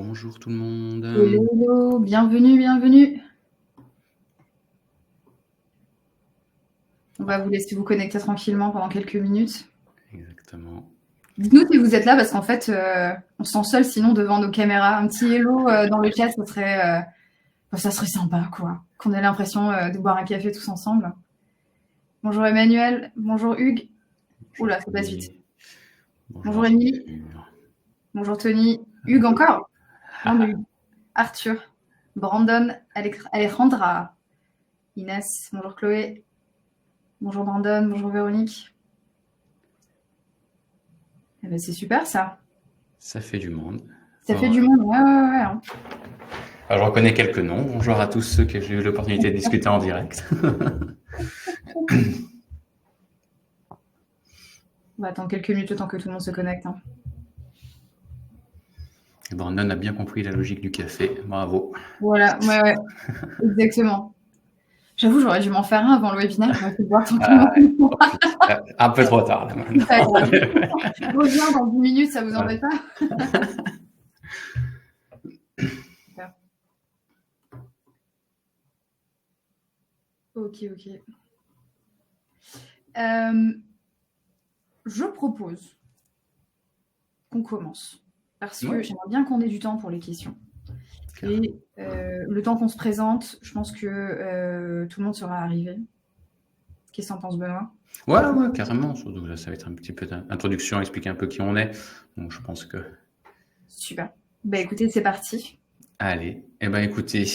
Bonjour tout le monde. Hello, hello, bienvenue, bienvenue. On va vous laisser vous connecter tranquillement pendant quelques minutes. Exactement. Dites-nous si vous êtes là parce qu'en fait, on se sent seul sinon devant nos caméras. Un petit hello dans le chat, ça serait sympa, quoi. Qu'on ait l'impression de boire un café tous ensemble. Bonjour Emmanuel, bonjour Hugues. Oula, ça passe vite. Bonjour Émilie. Bonjour Tony. Hugues encore. Arthur. Brandon. Alejandra. Inès. Bonjour Chloé. Bonjour Brandon. Bonjour Véronique. Eh ben, c'est super ça. Ça fait du monde. Ça fait du monde, ouais. Alors, je reconnais quelques noms. Bonjour à tous ceux que j'ai eu l'opportunité de discuter en direct. On va attendre quelques minutes le temps que tout le monde se connecte. Hein. Brandon a bien compris la logique du café. Bravo. Voilà, ouais. Exactement. J'avoue, j'aurais dû m'en faire un avant le webinaire. J'aurais pu boire tranquillement. Un peu trop tard là maintenant. Je reviens dans 10 minutes, ça vous embête pas? Ok. Je propose qu'on commence. Parce que j'aimerais bien qu'on ait du temps pour les questions. Et le temps qu'on se présente, je pense que tout le monde sera arrivé. Qu'est-ce que t'en penses, Benoît? Ouais, carrément. Surtout là, ça va être un petit peu d'introduction, expliquer un peu qui on est. Donc, je pense que... Super. Bah écoutez, c'est parti. Allez. Eh ben, écoutez,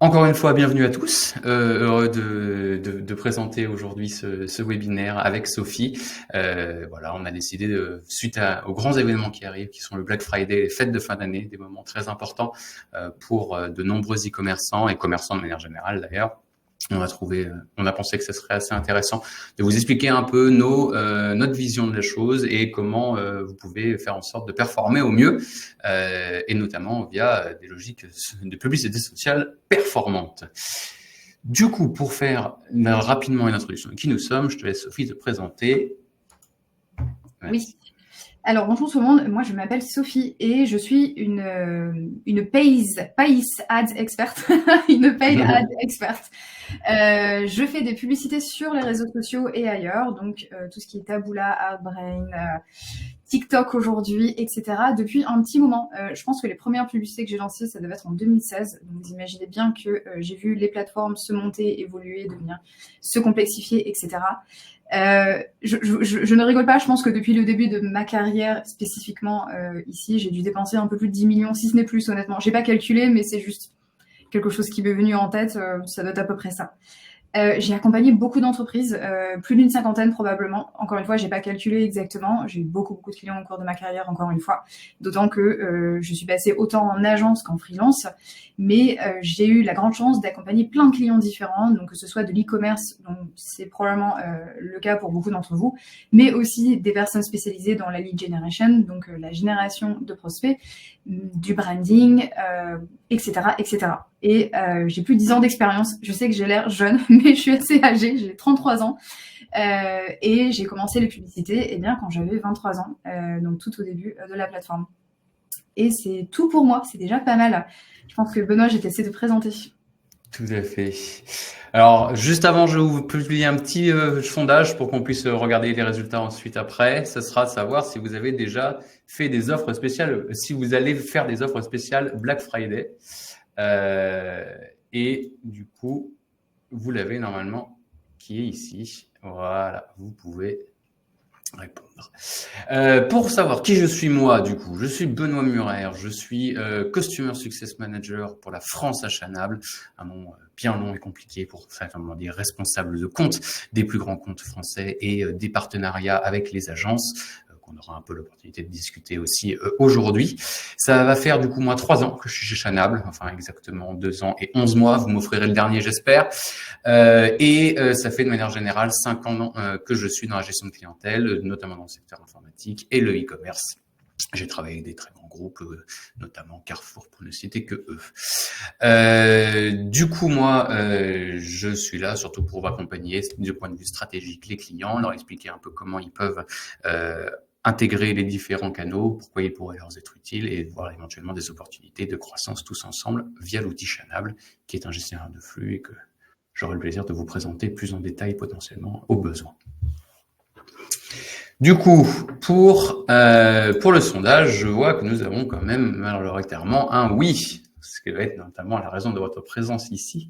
encore une fois, bienvenue à tous. Heureux de présenter aujourd'hui ce webinaire avec Sophie. Voilà, on a décidé, suite aux grands événements qui arrivent, qui sont le Black Friday, les fêtes de fin d'année, des moments très importants pour de nombreux e-commerçants et commerçants de manière générale d'ailleurs. On a pensé que ce serait assez intéressant de vous expliquer un peu notre vision de la chose et comment vous pouvez faire en sorte de performer au mieux, et notamment via des logiques de publicité sociale performantes. Du coup, pour faire rapidement une introduction de qui nous sommes, je te laisse Sophie te présenter. Merci. Oui. Alors, bonjour tout le monde, moi je m'appelle Sophie et je suis une paid ads expert, une paid ads expert. Je fais des publicités sur les réseaux sociaux et ailleurs, donc tout ce qui est Taboola, Outbrain, TikTok aujourd'hui, etc. depuis un petit moment. Je pense que les premières publicités que j'ai lancées, ça devait être en 2016, donc vous imaginez bien que j'ai vu les plateformes se monter, évoluer, se complexifier, etc. Je ne rigole pas, je pense que depuis le début de ma carrière, spécifiquement ici, j'ai dû dépenser un peu plus de 10 millions, si ce n'est plus, honnêtement. J'ai pas calculé, mais c'est juste quelque chose qui m'est venu en tête, ça doit être à peu près ça. J'ai accompagné beaucoup d'entreprises, plus d'une cinquantaine probablement. Encore une fois, j'ai pas calculé exactement. J'ai eu beaucoup de clients au cours de ma carrière, encore une fois. D'autant que je suis passée autant en agence qu'en freelance. Mais j'ai eu la grande chance d'accompagner plein de clients différents, donc que ce soit de l'e-commerce, donc c'est probablement le cas pour beaucoup d'entre vous, mais aussi des personnes spécialisées dans la lead generation, donc la génération de prospects, du branding, etc. Et j'ai plus de 10 ans d'expérience. Je sais que j'ai l'air jeune, mais je suis assez âgée, j'ai 33 ans. Et j'ai commencé les publicités quand j'avais 23 ans, donc tout au début de la plateforme. Et c'est tout pour moi, c'est déjà pas mal. Je pense que Benoît, je vais t'essayer de présenter. Tout à fait. Alors, juste avant, je vais vous publier un petit sondage pour qu'on puisse regarder les résultats ensuite après. Ce sera de savoir si vous avez déjà fait des offres spéciales, si vous allez faire des offres spéciales Black Friday. Et du coup, vous l'avez normalement qui est ici. Voilà, vous pouvez répondre. Pour savoir qui je suis moi, du coup, je suis Benoît Murer, je suis Customer Success Manager pour la France achanable, un nom bien long et compliqué pour faire des responsables de compte des plus grands comptes français et des partenariats avec les agences. On aura un peu l'opportunité de discuter aussi aujourd'hui. Ça va faire du coup moi 3 ans que je suis chez Chanable, enfin exactement 2 ans et 11 mois, vous m'offrirez le dernier j'espère. Et ça fait de manière générale 5 ans que je suis dans la gestion de clientèle, notamment dans le secteur informatique et le e-commerce. J'ai travaillé avec des très grands groupes, notamment Carrefour pour ne citer que eux. Du coup, moi, je suis là surtout pour accompagner du point de vue stratégique les clients, leur expliquer un peu comment ils peuvent intégrer les différents canaux, pourquoi ils pourraient leur être utiles et voir éventuellement des opportunités de croissance tous ensemble via l'outil Chanable, qui est un gestionnaire de flux et que j'aurai le plaisir de vous présenter plus en détail potentiellement au besoin. Du coup, pour le sondage, je vois que nous avons quand même majoritairement un oui, ce qui va être notamment la raison de votre présence ici,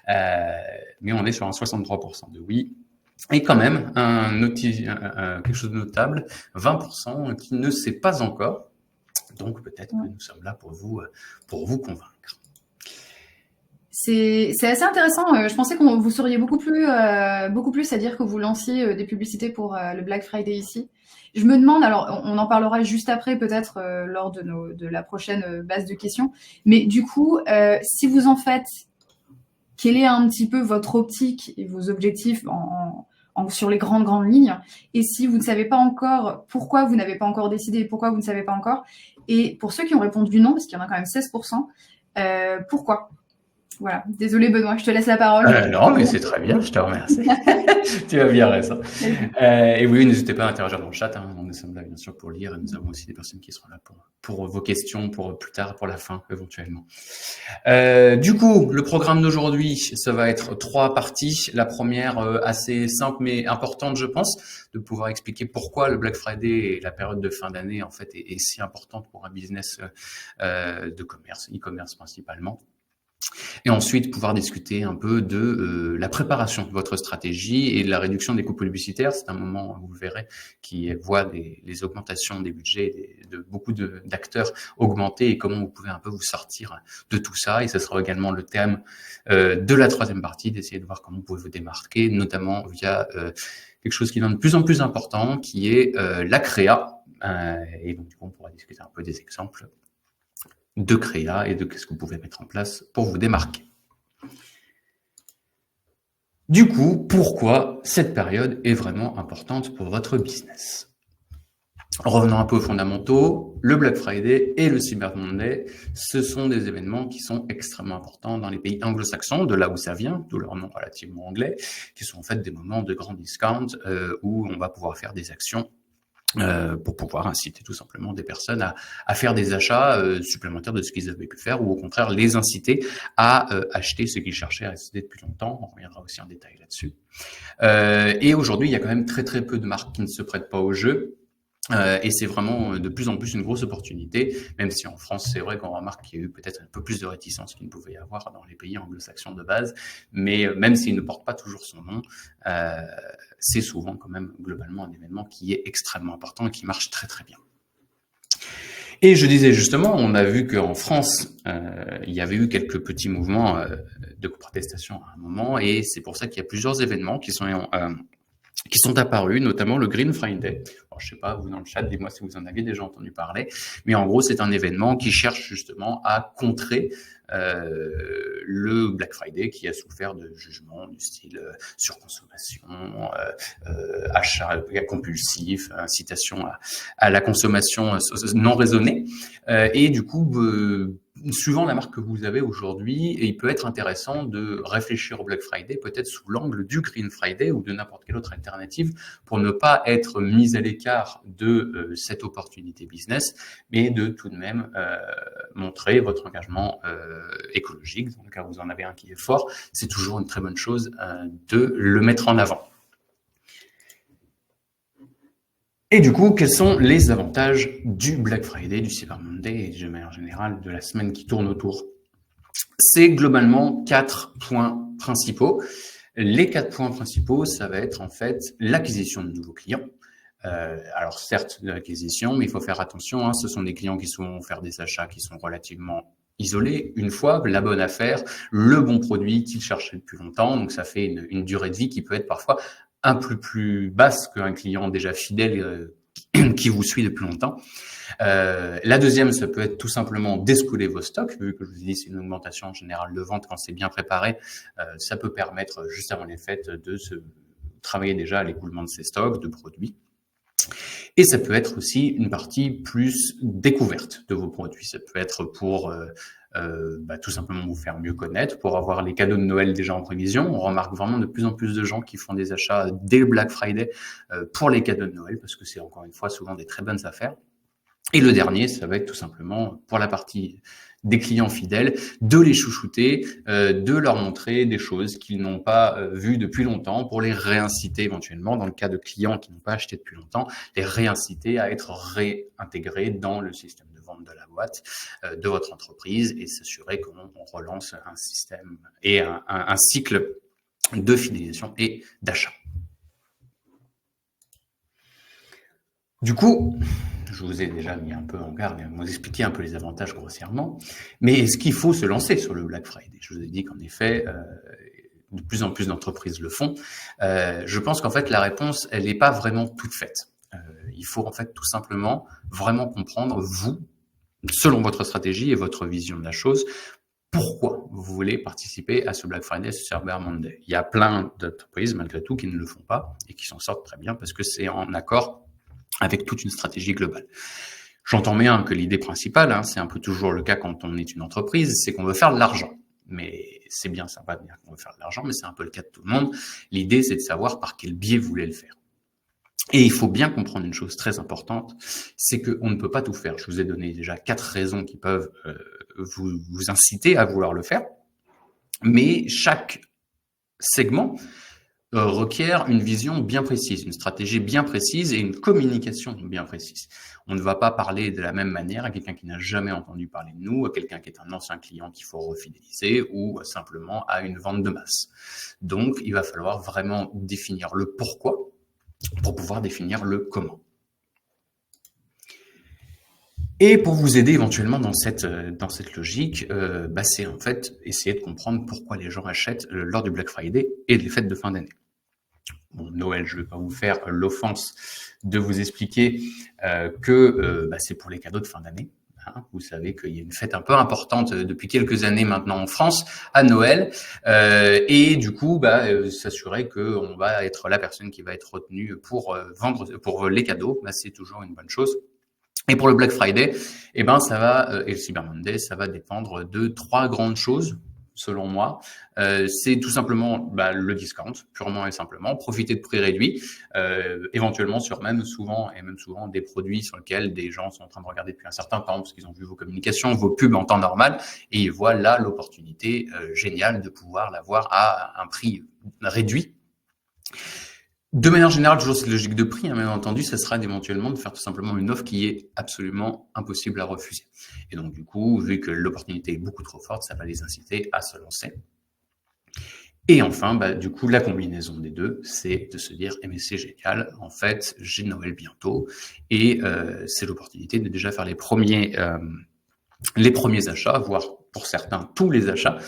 mais on est sur un 63% de oui. Et quand même, quelque chose de notable, 20% qui ne sait pas encore. Donc peut-être que nous sommes là pour vous convaincre. C'est assez intéressant. Je pensais que vous seriez beaucoup plus à dire que vous lanciez des publicités pour le Black Friday ici. Je me demande, alors on en parlera juste après peut-être lors de la prochaine base de questions, mais du coup, si vous en faites, quelle est un petit peu votre optique et vos objectifs sur les grandes lignes, et si vous ne savez pas encore pourquoi vous n'avez pas encore décidé, pourquoi vous ne savez pas encore, et pour ceux qui ont répondu non, parce qu'il y en a quand même 16%, pourquoi? Voilà, désolé Benoît, je te laisse la parole. Non, mais c'est très bien, je te remercie. Tu as bien raison. Et oui, n'hésitez pas à interagir dans le chat. Nous sommes là bien sûr pour lire et nous avons aussi des personnes qui seront là pour vos questions, pour plus tard, pour la fin éventuellement. Du coup, le programme d'aujourd'hui, ça va être 3 parties. La première assez simple mais importante, je pense, de pouvoir expliquer pourquoi le Black Friday et la période de fin d'année en fait est si importante pour un business de commerce, e-commerce principalement. Et ensuite, pouvoir discuter un peu de la préparation de votre stratégie et de la réduction des coûts publicitaires. C'est un moment, vous le verrez, qui voit les augmentations des budgets de beaucoup d'acteurs augmenter et comment vous pouvez un peu vous sortir de tout ça. Et ce sera également le thème de la 3e partie, d'essayer de voir comment vous pouvez vous démarquer, notamment via quelque chose qui devient de plus en plus important, qui est la créa. Et donc, du coup, on pourra discuter un peu des exemples de créa et de qu'est-ce que vous pouvez mettre en place pour vous démarquer. Du coup, pourquoi cette période est vraiment importante pour votre business? Revenons un peu aux fondamentaux, le Black Friday et le Cyber Monday, ce sont des événements qui sont extrêmement importants dans les pays anglo-saxons, de là où ça vient, d'où leur nom relativement anglais, qui sont en fait des moments de grand discount où on va pouvoir faire des actions pour pouvoir inciter tout simplement des personnes à faire des achats supplémentaires de ce qu'ils avaient pu faire ou au contraire les inciter à acheter ce qu'ils cherchaient à acheter depuis longtemps. On reviendra aussi en détail là-dessus. Et aujourd'hui, il y a quand même très très peu de marques qui ne se prêtent pas au jeu. Et c'est vraiment de plus en plus une grosse opportunité, même si en France, c'est vrai qu'on remarque qu'il y a eu peut-être un peu plus de réticence qu'il ne pouvait y avoir dans les pays anglo-saxons de base, mais même s'il ne porte pas toujours son nom, c'est souvent quand même globalement un événement qui est extrêmement important et qui marche très très bien. Et je disais justement, on a vu qu'en France, il y avait eu quelques petits mouvements de protestation à un moment, et c'est pour ça qu'il y a plusieurs événements qui sont apparus, notamment le Green Friday. Alors, je sais pas, vous dans le chat, dites-moi si vous en aviez déjà entendu parler, mais en gros, c'est un événement qui cherche justement à contrer le Black Friday qui a souffert de jugements du style surconsommation, achat compulsif, incitation à la consommation non raisonnée. Et du coup, suivant la marque que vous avez aujourd'hui, il peut être intéressant de réfléchir au Black Friday peut-être sous l'angle du Green Friday ou de n'importe quelle autre alternative pour ne pas être mis à l'écart de cette opportunité business, mais de tout de même montrer votre engagement écologique. Dans le cas où vous en avez un qui est fort, c'est toujours une très bonne chose de le mettre en avant. Et du coup, quels sont les avantages du Black Friday, du Cyber Monday et de manière générale de la semaine qui tourne autour? C'est globalement 4 points principaux. Les 4 points principaux, ça va être en fait l'acquisition de nouveaux clients. Alors certes, de l'acquisition, mais il faut faire attention, ce sont des clients qui vont faire des achats qui sont relativement isolés, une fois, la bonne affaire, le bon produit qu'ils cherchaient depuis longtemps. Donc ça fait une durée de vie qui peut être parfois un peu plus basse qu'un client déjà fidèle qui vous suit depuis longtemps. La deuxième, ça peut être tout simplement d'escouler vos stocks, vu que je vous ai dit c'est une augmentation générale de vente quand c'est bien préparé. Ça peut permettre juste avant les fêtes de se travailler déjà à l'écoulement de ces stocks, de produits. Et ça peut être aussi une partie plus découverte de vos produits. Ça peut être pour tout simplement vous faire mieux connaître, pour avoir les cadeaux de Noël déjà en prévision. On remarque vraiment de plus en plus de gens qui font des achats dès le Black Friday pour les cadeaux de Noël, parce que c'est encore une fois souvent des très bonnes affaires. Et le dernier, ça va être tout simplement pour la partie des clients fidèles, de les chouchouter, de leur montrer des choses qu'ils n'ont pas vues depuis longtemps, pour les réinciter éventuellement, dans le cas de clients qui n'ont pas acheté depuis longtemps, les réinciter à être réintégrés dans le système de vente de la boîte de votre entreprise et s'assurer qu'on relance un système et un cycle de fidélisation et d'achat. Du coup, je vous ai déjà mis un peu en garde et vous expliqué un peu les avantages grossièrement, mais est-ce qu'il faut se lancer sur le Black Friday? Je vous ai dit qu'en effet, de plus en plus d'entreprises le font. Je pense qu'en fait, la réponse, elle n'est pas vraiment toute faite. Il faut en fait tout simplement vraiment comprendre, vous, selon votre stratégie et votre vision de la chose, pourquoi vous voulez participer à ce Black Friday, à ce Cyber Monday. Il y a plein d'entreprises, malgré tout, qui ne le font pas et qui s'en sortent très bien parce que c'est en accord avec toute une stratégie globale. J'entends bien que l'idée principale, c'est un peu toujours le cas quand on est une entreprise, c'est qu'on veut faire de l'argent. Mais c'est bien sympa de dire qu'on veut faire de l'argent, mais c'est un peu le cas de tout le monde. L'idée, c'est de savoir par quel biais vous voulez le faire. Et il faut bien comprendre une chose très importante, c'est qu'on ne peut pas tout faire. Je vous ai donné déjà 4 raisons qui peuvent vous inciter à vouloir le faire, mais chaque segment requiert une vision bien précise, une stratégie bien précise et une communication bien précise. On ne va pas parler de la même manière à quelqu'un qui n'a jamais entendu parler de nous, à quelqu'un qui est un ancien client qu'il faut refidéliser ou simplement à une vente de masse. Donc, il va falloir vraiment définir le pourquoi pour pouvoir définir le comment. Et pour vous aider éventuellement dans cette logique, c'est en fait essayer de comprendre pourquoi les gens achètent lors du Black Friday et des fêtes de fin d'année. Bon, Noël, je ne vais pas vous faire l'offense de vous expliquer que c'est pour les cadeaux de fin d'année. Vous savez qu'il y a une fête un peu importante depuis quelques années maintenant en France, à Noël, et du coup, s'assurer qu'on va être la personne qui va être retenue pour vendre pour les cadeaux, c'est toujours une bonne chose. Et pour le Black Friday, ça va et le Cyber Monday, ça va dépendre de 3 grandes choses. Selon moi, c'est tout simplement le discount, purement et simplement, profiter de prix réduits, éventuellement sur même souvent des produits sur lesquels des gens sont en train de regarder depuis un certain temps parce qu'ils ont vu vos communications, vos pubs en temps normal et ils voient là l'opportunité géniale de pouvoir l'avoir à un prix réduit. De manière générale, toujours cette logique de prix, bien entendu, ça sera éventuellement de faire tout simplement une offre qui est absolument impossible à refuser. Et donc, du coup, vu que l'opportunité est beaucoup trop forte, ça va les inciter à se lancer. Et enfin, du coup, la combinaison des deux, c'est de se dire, mais c'est génial, en fait, j'ai Noël bientôt, et c'est l'opportunité de déjà faire les premiers achats, voire pour certains tous les achats,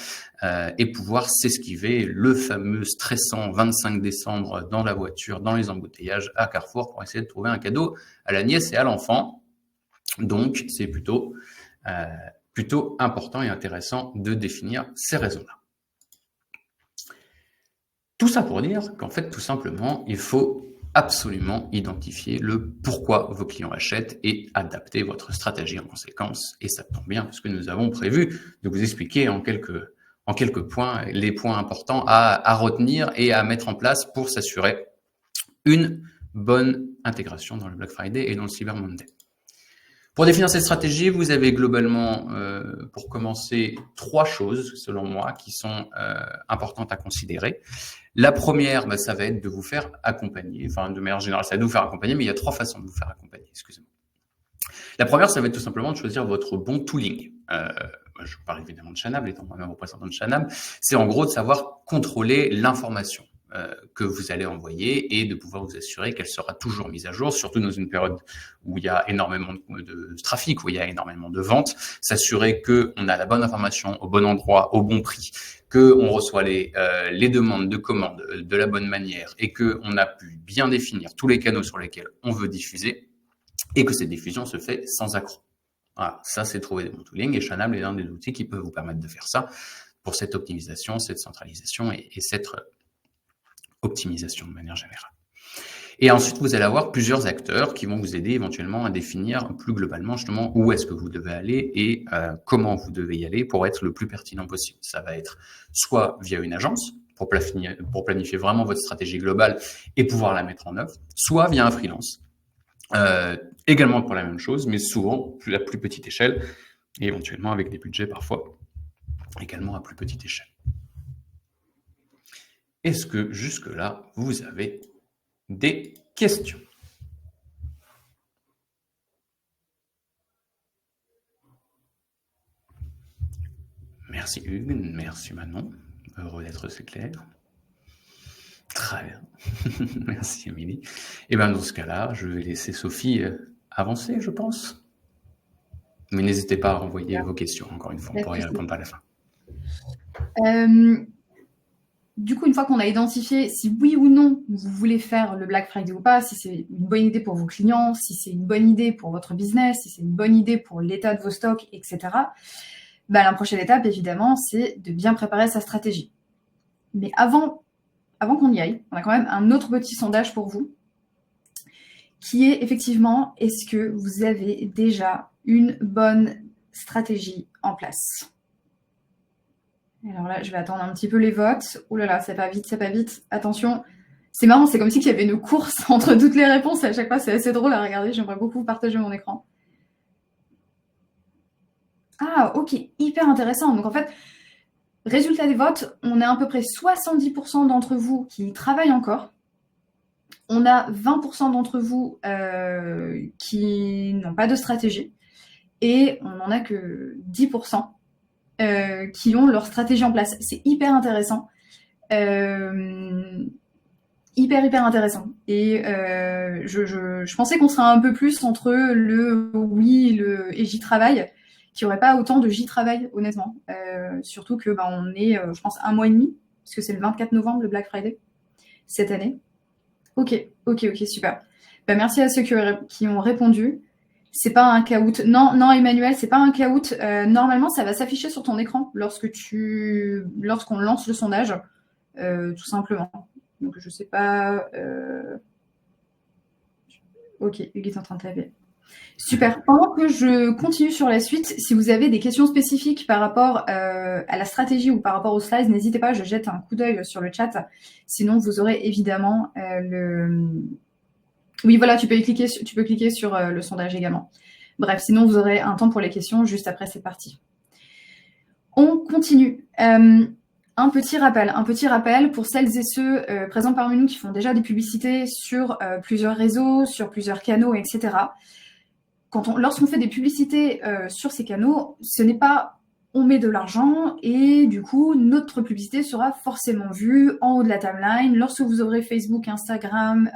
et pouvoir s'esquiver le fameux stressant 25 décembre dans la voiture, dans les embouteillages à Carrefour pour essayer de trouver un cadeau à la nièce et à l'enfant. Donc, c'est plutôt important et intéressant de définir ces raisons-là. Tout ça pour dire qu'en fait, tout simplement, il faut absolument identifier le pourquoi vos clients achètent et adapter votre stratégie en conséquence. Et ça tombe bien parce que nous avons prévu de vous expliquer en quelques points les points importants à retenir et à mettre en place pour s'assurer une bonne intégration dans le Black Friday et dans le Cyber Monday. Pour définir cette stratégie, vous avez globalement, pour commencer, 3 choses, selon moi, qui sont importantes à considérer. La première, ça va être de vous faire accompagner. Enfin, de manière générale, ça va être de vous faire accompagner, mais il y a 3 façons de vous faire accompagner, excusez-moi. La première, ça va être tout simplement de choisir votre bon tooling. Je parle évidemment de Chanable, étant moi-même représentant de Chanable. C'est en gros de savoir contrôler l'information que vous allez envoyer et de pouvoir vous assurer qu'elle sera toujours mise à jour, surtout dans une période où il y a énormément de trafic, où il y a énormément de ventes, s'assurer qu'on a la bonne information au bon endroit, au bon prix, qu'on reçoit les demandes de commandes de la bonne manière et qu'on a pu bien définir tous les canaux sur lesquels on veut diffuser et que cette diffusion se fait sans accroc. Voilà, ça c'est trouver des bons tooling et Chanable est l'un des outils qui peut vous permettre de faire ça pour cette optimisation, cette centralisation et cette optimisation de manière générale. Et ensuite, vous allez avoir plusieurs acteurs qui vont vous aider éventuellement à définir plus globalement justement où est-ce que vous devez aller et comment vous devez y aller pour être le plus pertinent possible. Ça va être soit via une agence pour planifier vraiment votre stratégie globale et pouvoir la mettre en œuvre, soit via un freelance. Également pour la même chose, mais souvent à plus petite échelle et éventuellement avec des budgets parfois également à plus petite échelle. Est-ce que jusque-là, vous avez des questions? Merci Hugues, merci Manon, heureux d'être aussi clair. Très bien, merci Émilie. Et bien dans ce cas-là, je vais laisser Sophie avancer, je pense. Mais n'hésitez pas à renvoyer vos questions, encore une fois, on pourra y répondre à la fin. Du coup, une fois qu'on a identifié si oui ou non vous voulez faire le Black Friday ou pas, si c'est une bonne idée pour vos clients, si c'est une bonne idée pour votre business, si c'est une bonne idée pour l'état de vos stocks, etc., la prochaine étape, évidemment, c'est de bien préparer sa stratégie. Mais avant qu'on y aille, on a quand même un autre petit sondage pour vous, qui est effectivement, est-ce que vous avez déjà une bonne stratégie en place? Alors là, je vais attendre un petit peu les votes. Ouh là là, c'est pas vite. Attention. C'est marrant, c'est comme si il y avait une course entre toutes les réponses. À chaque fois, c'est assez drôle à regarder. J'aimerais beaucoup partager mon écran. Ah, ok. Hyper intéressant. Donc en fait, résultat des votes, on a à peu près 70% d'entre vous qui travaillent encore. On a 20% d'entre vous qui n'ont pas de stratégie. Et on n'en a que 10% qui ont leur stratégie en place. C'est hyper intéressant. Hyper intéressant. Et je pensais qu'on serait un peu plus entre le oui et j'y travaille, qu'il n'y aurait pas autant de j'y travaille, honnêtement. Surtout que on est, je pense, 1 mois et demi, parce que c'est le 24 novembre, le Black Friday, cette année. Ok, super. Merci à ceux qui ont répondu. C'est pas un caout. Non, Emmanuel, c'est pas un caout. Normalement, ça va s'afficher sur ton écran lorsqu'on lance le sondage, tout simplement. Donc, je sais pas. Ok, Hugues est en train de taper. Super. Pendant que je continue sur la suite, si vous avez des questions spécifiques par rapport à la stratégie ou par rapport aux slides, n'hésitez pas, je jette un coup d'œil sur le chat. Sinon, vous aurez évidemment le... Oui, voilà, tu peux cliquer sur le sondage également. Bref, sinon, vous aurez un temps pour les questions juste après, c'est parti. On continue. Un petit rappel pour celles et ceux présents parmi nous qui font déjà des publicités sur plusieurs réseaux, sur plusieurs canaux, etc. Lorsqu'on fait des publicités sur ces canaux, ce n'est pas on met de l'argent et du coup, notre publicité sera forcément vue en haut de la timeline. Lorsque vous aurez Facebook, Instagram,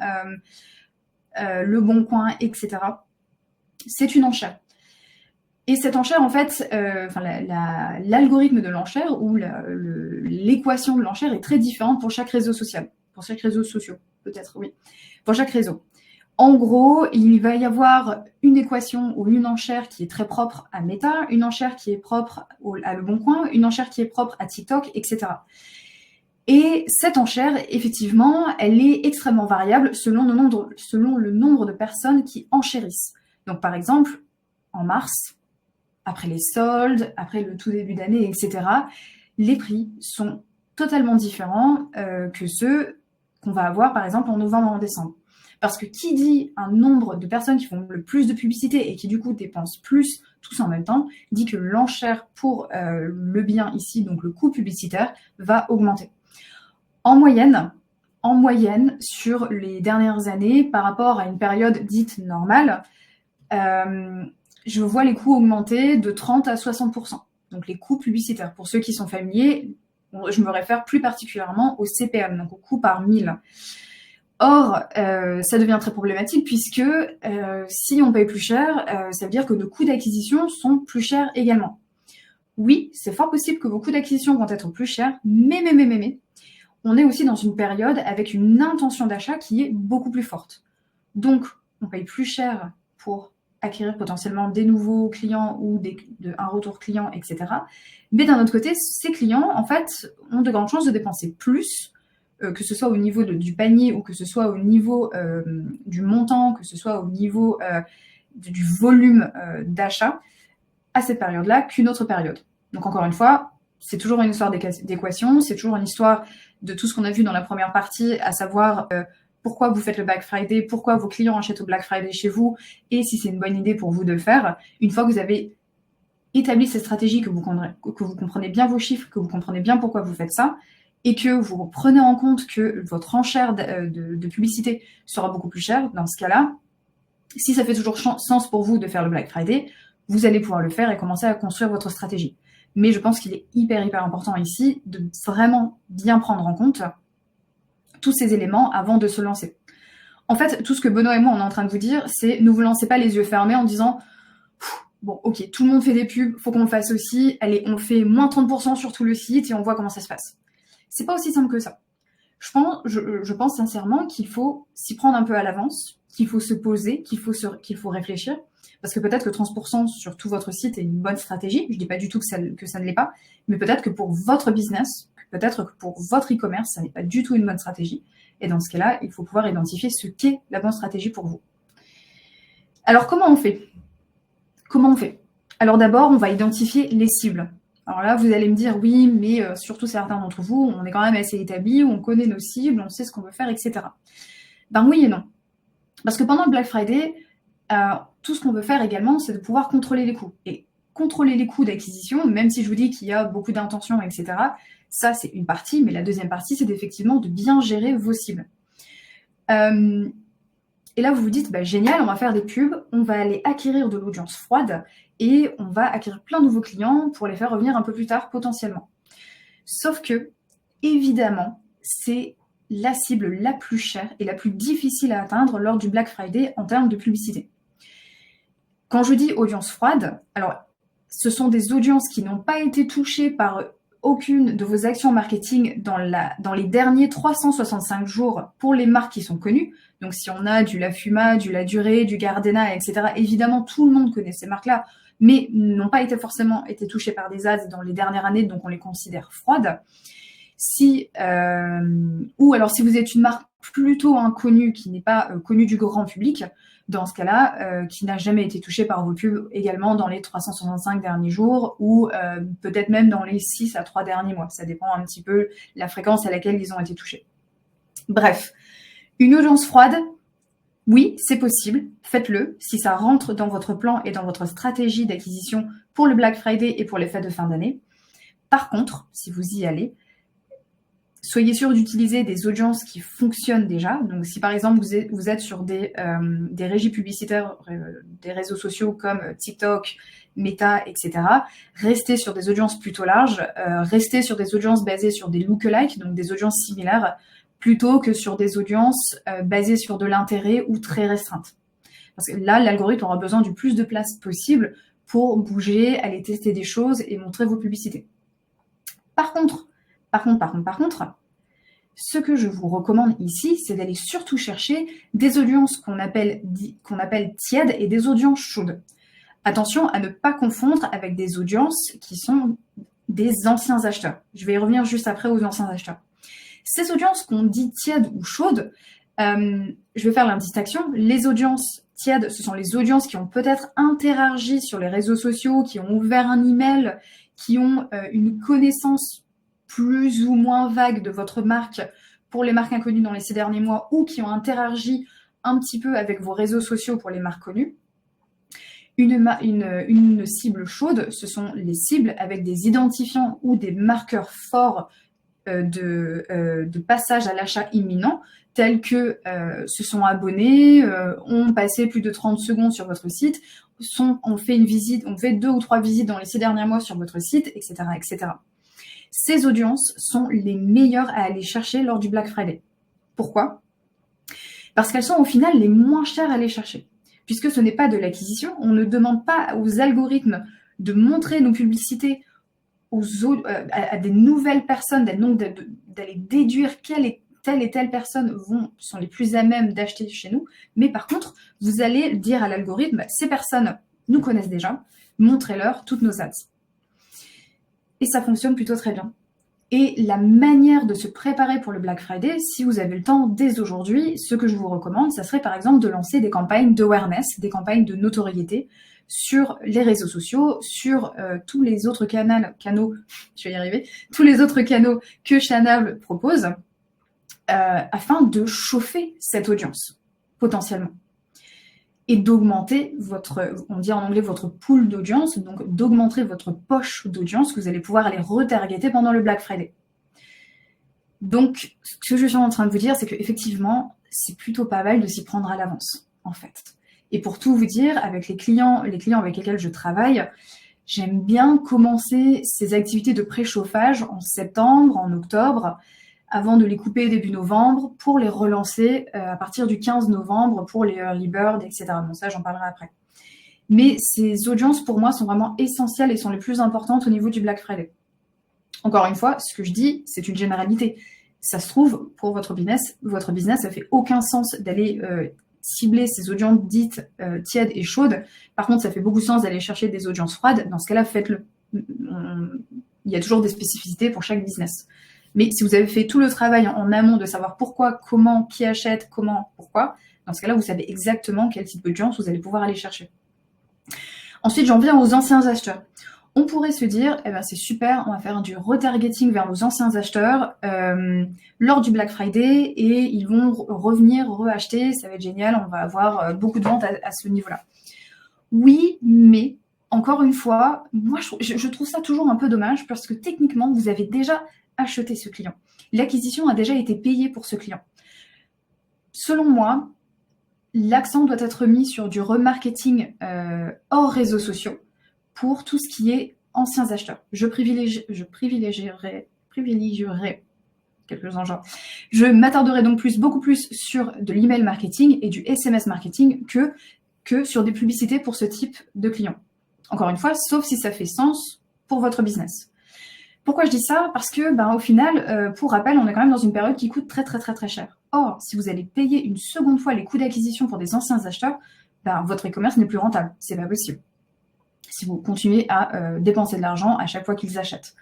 Le Bon Coin, etc., c'est une enchère. Et cette enchère, en fait, l'algorithme de l'enchère ou l'équation de l'enchère est très différente pour chaque réseau social. Pour chaque réseau social, peut-être, oui. Pour chaque réseau. En gros, il va y avoir une équation ou une enchère qui est très propre à Meta, une enchère qui est propre à Le Bon Coin, une enchère qui est propre à TikTok, etc. Et cette enchère, effectivement, elle est extrêmement variable selon le nombre de personnes qui enchérissent. Donc, par exemple, en mars, après les soldes, après le tout début d'année, etc., les prix sont totalement différents que ceux qu'on va avoir, par exemple, en novembre ou en décembre. Parce que qui dit un nombre de personnes qui font le plus de publicité et qui, du coup, dépensent plus tous en même temps, dit que l'enchère pour le bien ici, donc le coût publicitaire, va augmenter. En moyenne, sur les dernières années, par rapport à une période dite normale, je vois les coûts augmenter de 30 à 60%. Donc les coûts publicitaires. Pour ceux qui sont familiers, je me réfère plus particulièrement au CPM, donc au coût par 1000. Or, ça devient très problématique puisque si on paye plus cher, ça veut dire que nos coûts d'acquisition sont plus chers également. Oui, c'est fort possible que vos coûts d'acquisition vont être plus chers, mais, on est aussi dans une période avec une intention d'achat qui est beaucoup plus forte. Donc, on paye plus cher pour acquérir potentiellement des nouveaux clients ou un retour client, etc. Mais d'un autre côté, ces clients, en fait, ont de grandes chances de dépenser plus que ce soit au niveau du panier ou que ce soit au niveau du montant, que ce soit au niveau du volume d'achat, à cette période-là qu'une autre période. Donc encore une fois, c'est toujours une histoire d'équation, c'est toujours une histoire de tout ce qu'on a vu dans la première partie, à savoir pourquoi vous faites le Black Friday, pourquoi vos clients achètent au Black Friday chez vous, et si c'est une bonne idée pour vous de le faire. Une fois que vous avez établi cette stratégie, que vous comprenez bien vos chiffres, que vous comprenez bien pourquoi vous faites ça, et que vous prenez en compte que votre enchère de publicité sera beaucoup plus chère, dans ce cas-là, si ça fait toujours sens pour vous de faire le Black Friday, vous allez pouvoir le faire et commencer à construire votre stratégie. Mais je pense qu'il est hyper important ici de vraiment bien prendre en compte tous ces éléments avant de se lancer. En fait, tout ce que Benoît et moi on est en train de vous dire, c'est ne vous lancez pas les yeux fermés en disant bon, ok, tout le monde fait des pubs, faut qu'on le fasse aussi, allez, on fait moins 30% sur tout le site et on voit comment ça se passe. C'est pas aussi simple que ça. Je pense sincèrement qu'il faut s'y prendre un peu à l'avance, qu'il faut se poser, qu'il faut réfléchir, parce que peut-être que 30% sur tout votre site est une bonne stratégie, je dis pas du tout que ça ne l'est pas, mais peut-être que pour votre business, peut-être que pour votre e-commerce, ça n'est pas du tout une bonne stratégie, et dans ce cas-là, il faut pouvoir identifier ce qu'est la bonne stratégie pour vous. Alors comment on fait ? Alors d'abord, on va identifier les cibles. Alors là, vous allez me dire, oui, mais surtout certains d'entre vous, on est quand même assez établis, on connaît nos cibles, on sait ce qu'on veut faire, etc. Ben oui et non. Parce que pendant le Black Friday, tout ce qu'on veut faire également, c'est de pouvoir contrôler les coûts. Et contrôler les coûts d'acquisition, même si je vous dis qu'il y a beaucoup d'intentions, etc., ça, c'est une partie, mais la deuxième partie, c'est effectivement de bien gérer vos cibles. Et là, vous vous dites, bah, génial, on va faire des pubs, on va aller acquérir de l'audience froide et on va acquérir plein de nouveaux clients pour les faire revenir un peu plus tard potentiellement. Sauf que, évidemment, c'est la cible la plus chère et la plus difficile à atteindre lors du Black Friday en termes de publicité. Quand je dis audience froide, alors ce sont des audiences qui n'ont pas été touchées par aucune de vos actions marketing dans les derniers 365 jours pour les marques qui sont connues. Donc si on a du La Fuma, du La Durée, du Gardena, etc., évidemment tout le monde connaît ces marques-là, mais n'ont pas forcément été touchées par des ads dans les dernières années, donc on les considère froides. Ou alors si vous êtes une marque plutôt inconnue, qui n'est pas connue du grand public, dans ce cas-là, qui n'a jamais été touchée par vos pubs également dans les 365 derniers jours ou peut-être même dans les 6 à 3 derniers mois. Ça dépend un petit peu la fréquence à laquelle ils ont été touchés. Bref, une audience froide, oui, c'est possible, faites-le si ça rentre dans votre plan et dans votre stratégie d'acquisition pour le Black Friday et pour les fêtes de fin d'année. Par contre, si vous y allez, soyez sûr d'utiliser des audiences qui fonctionnent déjà. Donc, si par exemple vous êtes sur des régies publicitaires, des réseaux sociaux comme TikTok, Meta, etc., restez sur des audiences plutôt larges, restez sur des audiences basées sur des lookalikes, donc des audiences similaires, plutôt que sur des audiences basées sur de l'intérêt ou très restreintes. Parce que là, l'algorithme aura besoin du plus de place possible pour bouger, aller tester des choses et montrer vos publicités. Par contre, ce que je vous recommande ici, c'est d'aller surtout chercher des audiences qu'on appelle tièdes et des audiences chaudes. Attention à ne pas confondre avec des audiences qui sont des anciens acheteurs. Je vais y revenir juste après aux anciens acheteurs. Ces audiences qu'on dit tièdes ou chaudes, je vais faire la distinction. Les audiences tièdes, ce sont les audiences qui ont peut-être interagi sur les réseaux sociaux, qui ont ouvert un email, qui ont une connaissance plus ou moins vague de votre marque pour les marques inconnues dans les 6 derniers mois ou qui ont interagi un petit peu avec vos réseaux sociaux pour les marques connues. Une cible chaude, ce sont les cibles avec des identifiants ou des marqueurs forts de passage à l'achat imminent, tels que se sont abonnés, ont passé plus de 30 secondes sur votre site, on fait 2 ou 3 visites dans les 6 derniers mois sur votre site, etc., etc. Ces audiences sont les meilleures à aller chercher lors du Black Friday. Pourquoi ? Parce qu'elles sont au final les moins chères à aller chercher. Puisque ce n'est pas de l'acquisition, on ne demande pas aux algorithmes de montrer nos publicités à des nouvelles personnes, donc d'aller déduire telle et telle personne sont les plus à même d'acheter chez nous. Mais par contre, vous allez dire à l'algorithme, ces personnes nous connaissent déjà, montrez-leur toutes nos ads. Et ça fonctionne plutôt très bien. Et la manière de se préparer pour le Black Friday, si vous avez le temps dès aujourd'hui, ce que je vous recommande, ça serait par exemple de lancer des campagnes d'awareness, des campagnes de notoriété sur les réseaux sociaux, sur tous les autres canaux, je vais y arriver, tous les autres canaux que Chanel propose, afin de chauffer cette audience, potentiellement. Et d'augmenter on dit en anglais votre pool d'audience, donc d'augmenter votre poche d'audience que vous allez pouvoir aller retargeter pendant le Black Friday. Donc, ce que je suis en train de vous dire, c'est qu'effectivement, c'est plutôt pas mal de s'y prendre à l'avance, en fait. Et pour tout vous dire, avec les clients avec lesquels je travaille, j'aime bien commencer ces activités de préchauffage en septembre, en octobre, avant de les couper début novembre, pour les relancer à partir du 15 novembre pour les early bird, etc. Bon, ça, j'en parlerai après. Mais ces audiences, pour moi, sont vraiment essentielles et sont les plus importantes au niveau du Black Friday. Encore une fois, ce que je dis, c'est une généralité. Ça se trouve, pour votre business, ça fait aucun sens d'aller cibler ces audiences dites tièdes et chaudes. Par contre, ça fait beaucoup de sens d'aller chercher des audiences froides. Dans ce cas-là, faites-le. Il y a toujours des spécificités pour chaque business. Mais si vous avez fait tout le travail en amont de savoir pourquoi, comment, qui achète, comment, pourquoi, dans ce cas-là, vous savez exactement quel type d'audience vous allez pouvoir aller chercher. Ensuite, j'en viens aux anciens acheteurs. On pourrait se dire, c'est super, on va faire du retargeting vers nos anciens acheteurs lors du Black Friday et ils vont revenir, reacheter, ça va être génial, on va avoir beaucoup de ventes à ce niveau-là. Oui, mais encore une fois, moi je trouve ça toujours un peu dommage parce que techniquement, vous avez déjà acheté ce client. L'acquisition a déjà été payée pour ce client. Selon moi, l'accent doit être mis sur du remarketing hors réseaux sociaux pour tout ce qui est anciens acheteurs. Je privilégierai quelques enjeux. Je m'attarderai donc beaucoup plus sur de l'email marketing et du SMS marketing que sur des publicités pour ce type de clients. Encore une fois, sauf si ça fait sens pour votre business. Pourquoi je dis ça? Parce que, au final, pour rappel, on est quand même dans une période qui coûte très, très, très, très cher. Or, si vous allez payer une seconde fois les coûts d'acquisition pour des anciens acheteurs, votre e-commerce n'est plus rentable. C'est pas possible. Si vous continuez à dépenser de l'argent à chaque fois qu'ils achètent.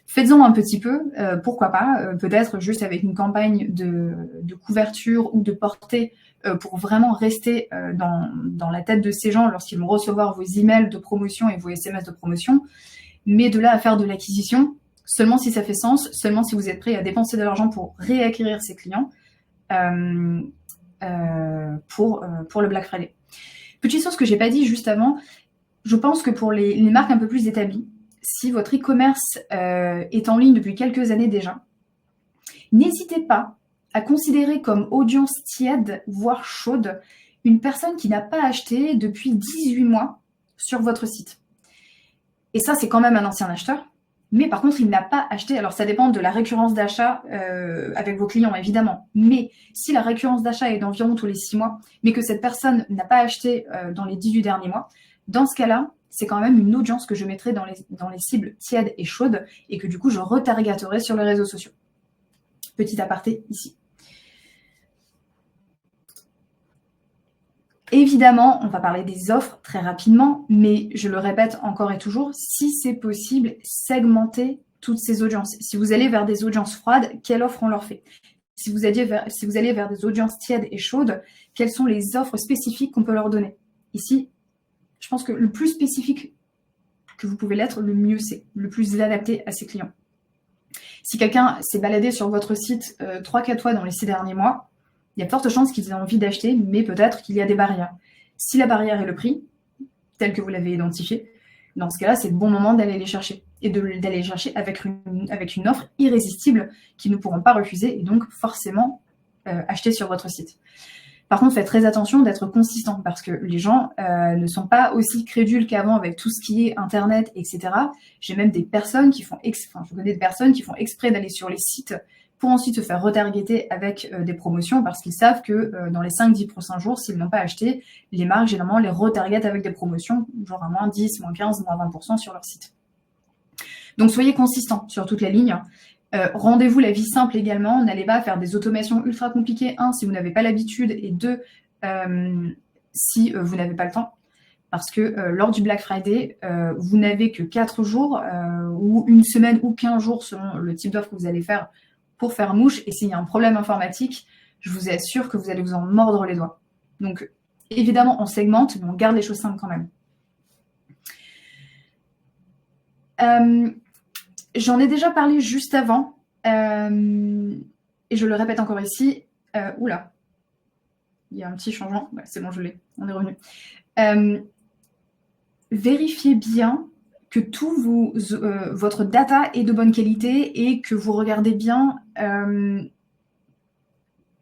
Faites-en un petit peu, pourquoi pas, peut-être juste avec une campagne de couverture ou de portée pour vraiment rester dans la tête de ces gens lorsqu'ils vont recevoir vos emails de promotion et vos SMS de promotion. Mais de là à faire de l'acquisition, seulement si ça fait sens, seulement si vous êtes prêt à dépenser de l'argent pour réacquérir ces clients pour le Black Friday. Petite chose que j'ai pas dit juste avant, je pense que pour les marques un peu plus établies, si votre e-commerce est en ligne depuis quelques années déjà, n'hésitez pas à considérer comme audience tiède, voire chaude, une personne qui n'a pas acheté depuis 18 mois sur votre site. Et ça, c'est quand même un ancien acheteur. Mais par contre, il n'a pas acheté. Alors, ça dépend de la récurrence d'achat avec vos clients, évidemment. Mais si la récurrence d'achat est d'environ tous les 6 mois, mais que cette personne n'a pas acheté dans les 18 derniers mois, dans ce cas-là, c'est quand même une audience que je mettrai dans les cibles tièdes et chaudes et que du coup, je retargeterai sur les réseaux sociaux. Petit aparté ici. Évidemment, on va parler des offres très rapidement, mais je le répète encore et toujours, si c'est possible, segmentez toutes ces audiences. Si vous allez vers des audiences froides, quelle offre on leur fait? Si vous allez vers des audiences tièdes et chaudes, quelles sont les offres spécifiques qu'on peut leur donner? Ici, je pense que le plus spécifique que vous pouvez l'être, le mieux c'est, le plus adapté à ses clients. Si quelqu'un s'est baladé sur votre site 3-4 fois dans les 6 derniers mois, il y a de fortes chances qu'ils aient envie d'acheter, mais peut-être qu'il y a des barrières. Si la barrière est le prix, tel que vous l'avez identifié, dans ce cas-là, c'est le bon moment d'aller les chercher. Et d'aller les chercher avec une offre irrésistible qu'ils ne pourront pas refuser et donc forcément acheter sur votre site. Par contre, faites très attention d'être consistant parce que les gens ne sont pas aussi crédules qu'avant avec tout ce qui est Internet, etc. J'ai même des personnes qui je connais des personnes qui font exprès d'aller sur les sites pour ensuite se faire retargeter avec des promotions parce qu'ils savent que dans les 5-10 prochains jours, s'ils n'ont pas acheté, les marques, généralement, les retargetent avec des promotions, genre à moins 10, moins 15, moins 20% sur leur site. Donc, soyez consistants sur toute la ligne. Rendez-vous la vie simple également. N'allez pas faire des automations ultra compliquées. 1, si vous n'avez pas l'habitude. Et 2, si vous n'avez pas le temps. Parce que lors du Black Friday, vous n'avez que 4 jours ou une semaine ou 15 jours selon le type d'offre que vous allez faire pour faire mouche. Et s'il y a un problème informatique, je vous assure que vous allez vous en mordre les doigts. Donc, évidemment, on segmente, mais on garde les choses simples quand même. J'en ai déjà parlé juste avant, et je le répète encore ici. Oula, il y a un petit changement. Ouais, c'est bon, je l'ai, on est revenu. Vérifiez bien que tout votre data est de bonne qualité et que vous regardez bien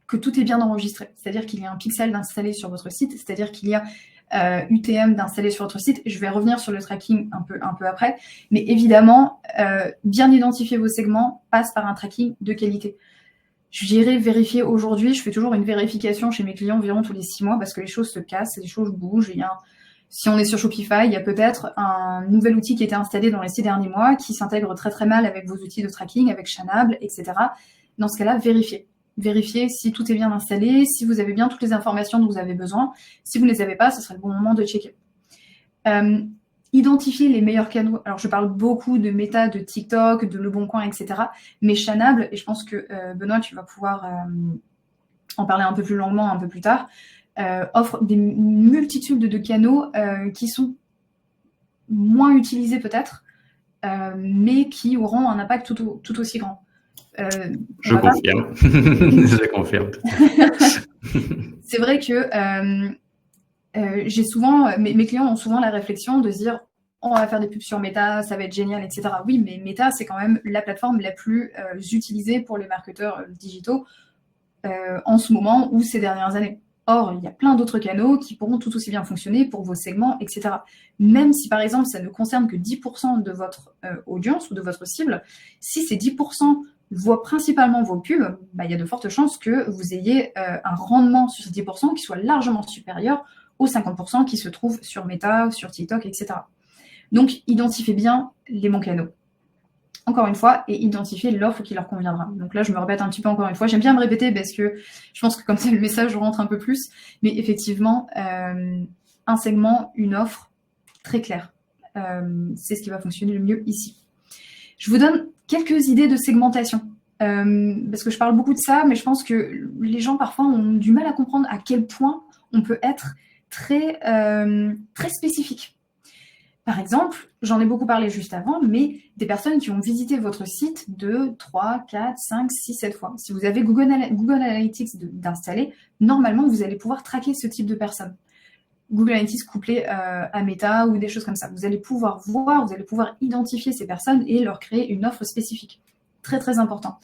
que tout est bien enregistré. C'est-à-dire qu'il y a un pixel d'installé sur votre site, c'est-à-dire qu'il y a UTM d'installer sur votre site. Je vais revenir sur le tracking un peu après. Mais évidemment, bien identifier vos segments passe par un tracking de qualité. J'irai vérifier aujourd'hui. Je fais toujours une vérification chez mes clients environ tous les 6 mois parce que les choses se cassent, les choses bougent. Si on est sur Shopify, il y a peut-être un nouvel outil qui a été installé dans les 6 derniers mois qui s'intègre très très mal avec vos outils de tracking, avec Shanable, etc. Dans ce cas-là, vérifiez. Vérifiez si tout est bien installé, si vous avez bien toutes les informations dont vous avez besoin. Si vous ne les avez pas, ce serait le bon moment de checker. Identifier les meilleurs canaux. Alors, je parle beaucoup de Meta, de TikTok, de Le Bon Coin, etc. Mais Shanable, et je pense que Benoît, tu vas pouvoir en parler un peu plus longuement un peu plus tard, offre des multitudes de canaux qui sont moins utilisés peut-être, mais qui auront un impact tout aussi grand. Je confirme. Je confirme. C'est vrai que j'ai souvent, mes clients ont souvent la réflexion de se dire on va faire des pubs sur Meta, ça va être génial, etc. Oui, mais Meta, c'est quand même la plateforme la plus utilisée pour les marketeurs digitaux en ce moment ou ces dernières années. Or, il y a plein d'autres canaux qui pourront tout aussi bien fonctionner pour vos segments, etc. Même si, par exemple, ça ne concerne que 10% de votre audience ou de votre cible, si ces 10% voient principalement vos pubs, il y a de fortes chances que vous ayez un rendement sur ces 10% qui soit largement supérieur aux 50% qui se trouvent sur Meta, sur TikTok, etc. Donc, identifiez bien les bons canaux. Encore une fois, et identifier l'offre qui leur conviendra. Donc là, je me répète un petit peu encore une fois. J'aime bien me répéter parce que je pense que comme ça, le message rentre un peu plus. Mais effectivement, un segment, une offre très claire. C'est ce qui va fonctionner le mieux ici. Je vous donne quelques idées de segmentation. Parce que je parle beaucoup de ça, mais je pense que les gens parfois ont du mal à comprendre à quel point on peut être très spécifique. Par exemple, j'en ai beaucoup parlé juste avant, mais des personnes qui ont visité votre site 2, 3, 4, 5, 6, 7 fois. Si vous avez Google Analytics d'installer, normalement, vous allez pouvoir traquer ce type de personnes. Google Analytics couplé à Meta ou des choses comme ça. Vous allez pouvoir voir, vous allez pouvoir identifier ces personnes et leur créer une offre spécifique. Très, très important.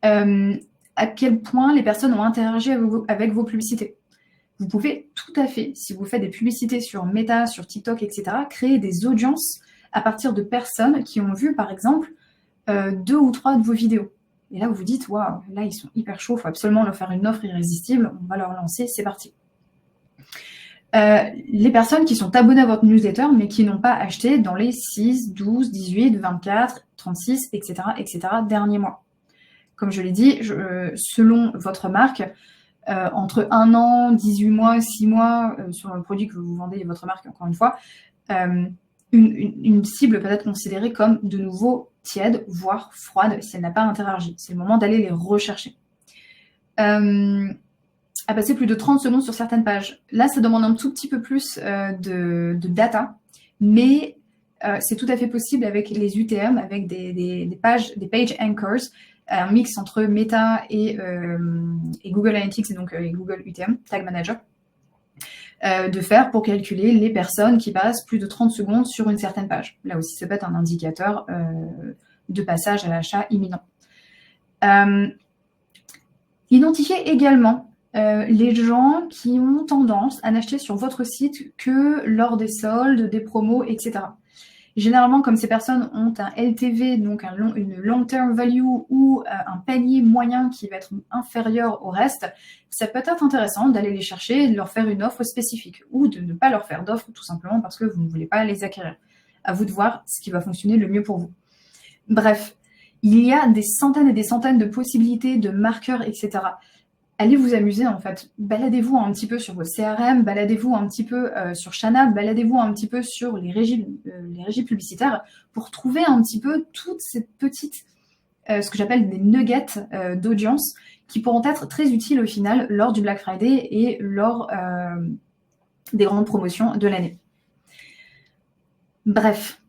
À quel point les personnes ont interagi avec vos publicités. Vous pouvez tout à fait, si vous faites des publicités sur Meta, sur TikTok, etc., créer des audiences à partir de personnes qui ont vu, par exemple, 2 ou 3 de vos vidéos. Et là, vous vous dites, waouh, là, ils sont hyper chauds, il faut absolument leur faire une offre irrésistible, on va leur lancer, c'est parti. Les personnes qui sont abonnées à votre newsletter, mais qui n'ont pas acheté dans les 6, 12, 18, 24, 36, etc., derniers mois. Comme je l'ai dit, selon votre marque, entre 1 an, 18 mois, 6 mois, sur le produit que vous vendez et votre marque, encore une fois, une cible peut être considérée comme de nouveau tiède, voire froide, si elle n'a pas interagi. C'est le moment d'aller les rechercher. À passer plus de 30 secondes sur certaines pages. Là, ça demande un tout petit peu plus de data, mais c'est tout à fait possible avec les UTM, avec des page anchors, un mix entre Meta et Google Analytics et donc et Google UTM, Tag Manager, de faire pour calculer les personnes qui passent plus de 30 secondes sur une certaine page. Là aussi, ça peut être un indicateur de passage à l'achat imminent. Identifiez également les gens qui ont tendance à n'acheter sur votre site que lors des soldes, des promos, etc. Généralement, comme ces personnes ont un LTV, donc une long-term value ou un panier moyen qui va être inférieur au reste, ça peut être intéressant d'aller les chercher et de leur faire une offre spécifique ou de ne pas leur faire d'offre tout simplement parce que vous ne voulez pas les acquérir. À vous de voir ce qui va fonctionner le mieux pour vous. Bref, il y a des centaines et des centaines de possibilités, de marqueurs, etc. allez vous amuser en fait. Baladez-vous un petit peu sur votre CRM, baladez-vous un petit peu sur Shanab, baladez-vous un petit peu sur les régies publicitaires pour trouver un petit peu toutes ces petites, ce que j'appelle des nuggets d'audience qui pourront être très utiles au final lors du Black Friday et lors des grandes promotions de l'année. Bref,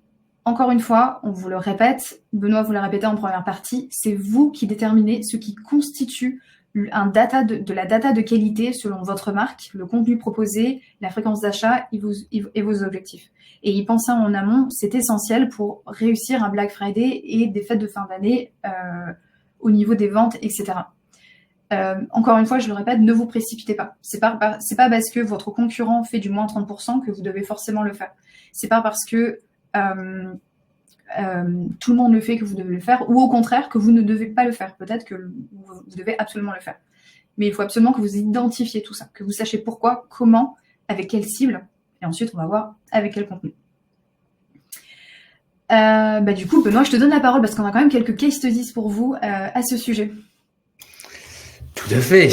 encore une fois, on vous le répète, Benoît vous l'a répété en première partie, c'est vous qui déterminez ce qui constitue de la data de qualité selon votre marque, le contenu proposé, la fréquence d'achat et vos objectifs. Et y penser en amont, c'est essentiel pour réussir un Black Friday et des fêtes de fin d'année au niveau des ventes, etc. Encore une fois, je le répète, ne vous précipitez pas. C'est pas parce que votre concurrent fait du moins 30% que vous devez forcément le faire. C'est pas parce que tout le monde le fait que vous devez le faire, ou au contraire que vous ne devez pas le faire. Peut-être que vous devez absolument le faire. Mais il faut absolument que vous identifiez tout ça, que vous sachiez pourquoi, comment, avec quelle cible, et ensuite on va voir avec quel contenu. Du coup, Benoît, je te donne la parole parce qu'on a quand même quelques case studies pour vous à ce sujet. Tout à fait.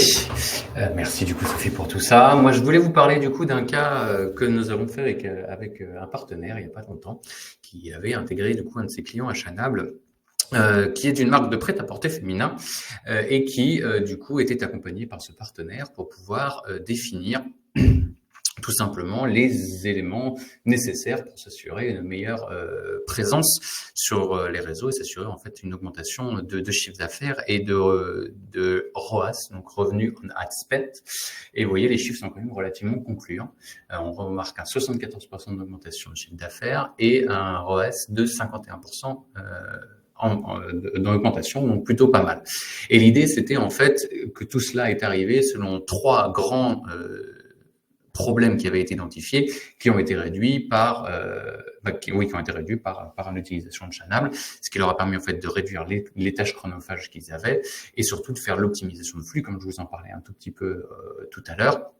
Merci du coup Sophie pour tout ça. Moi je voulais vous parler du coup d'un cas que nous avons fait avec un partenaire il n'y a pas longtemps qui avait intégré du coup un de ses clients achanable qui est d'une marque de prêt-à-porter féminin et qui du coup était accompagné par ce partenaire pour pouvoir définir tout simplement les éléments nécessaires pour s'assurer une meilleure présence sur les réseaux et s'assurer en fait une augmentation de chiffre d'affaires et de ROAS, donc revenu on ad spent. Et vous voyez, les chiffres sont quand même relativement concluants. On remarque un 74% d'augmentation de chiffre d'affaires et un ROAS de 51% d'augmentation, donc plutôt pas mal. Et l'idée, c'était en fait que tout cela est arrivé selon trois grands problèmes qui avaient été identifiés, qui ont été réduits par l'utilisation de Shanable, ce qui leur a permis en fait de réduire les tâches chronophages qu'ils avaient et surtout de faire l'optimisation de flux, comme je vous en parlais un tout petit peu tout à l'heure.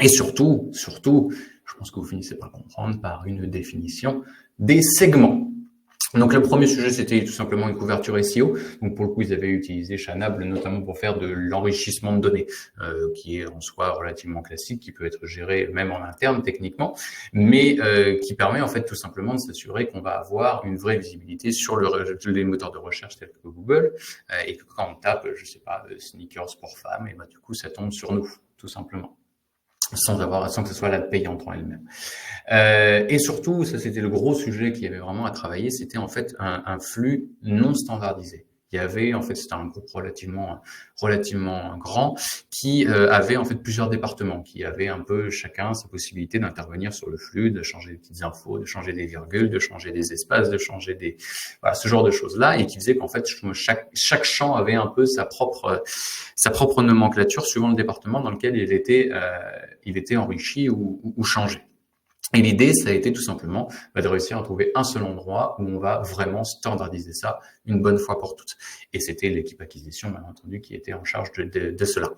Et surtout, je pense que vous finissez par comprendre, par une définition des segments. Donc le premier sujet, c'était tout simplement une couverture SEO. Donc pour le coup, ils avaient utilisé Shanable notamment pour faire de l'enrichissement de données, qui est en soi relativement classique, qui peut être géré même en interne techniquement, mais qui permet en fait tout simplement de s'assurer qu'on va avoir une vraie visibilité sur les moteurs de recherche tels que Google, et que quand on tape, je sais pas, sneakers pour femmes, et du coup ça tombe sur nous, tout simplement. Sans que ce soit la payante en elle-même. Et surtout, ça c'était le gros sujet qu'il y avait vraiment à travailler, c'était en fait un flux non standardisé. Il y avait en fait, c'était un groupe relativement grand qui avait en fait plusieurs départements, qui avaient un peu chacun sa possibilité d'intervenir sur le flux, de changer des petites infos, de changer des virgules, de changer des espaces, de changer ce genre de choses là, et qui faisait qu'en fait chaque champ avait un peu sa propre nomenclature suivant le département dans lequel il était enrichi ou changé. Et l'idée, ça a été tout simplement de réussir à trouver un seul endroit où on va vraiment standardiser ça une bonne fois pour toutes. Et c'était l'équipe acquisition, bien entendu, qui était en charge de cela.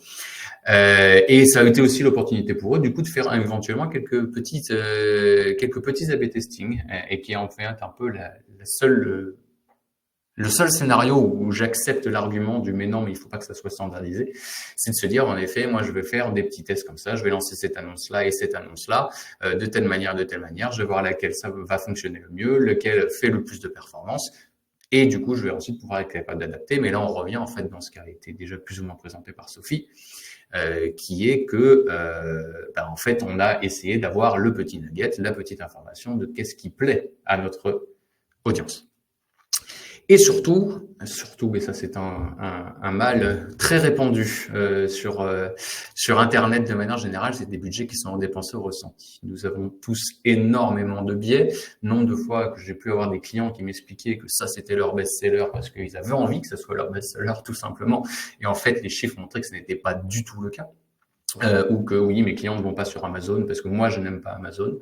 Et ça a été aussi l'opportunité pour eux, du coup, de faire éventuellement quelques petits A/B testing, et qui est en fait un peu le seul scénario où j'accepte l'argument du mais non, mais il faut pas que ça soit standardisé, c'est de se dire, en effet, moi, je vais faire des petits tests comme ça, je vais lancer cette annonce-là et cette annonce-là, de telle manière, je vais voir laquelle ça va fonctionner le mieux, lequel fait le plus de performance. Et du coup, je vais ensuite pouvoir être capable d'adapter. Mais là, on revient en fait dans ce qui a été déjà plus ou moins présenté par Sophie, qui est que, en fait, on a essayé d'avoir le petit nugget, la petite information de qu'est-ce qui plaît à notre audience. Et surtout, et ça c'est un mal très répandu sur Internet de manière générale, c'est des budgets qui sont dépensés au ressenti. Nous avons tous énormément de biais. Nombre de fois que j'ai pu avoir des clients qui m'expliquaient que ça c'était leur best-seller parce qu'ils avaient envie que ça soit leur best-seller tout simplement. Et en fait, les chiffres montraient que ce n'était pas du tout le cas. Ou que oui, mes clients ne vont pas sur Amazon parce que moi je n'aime pas Amazon.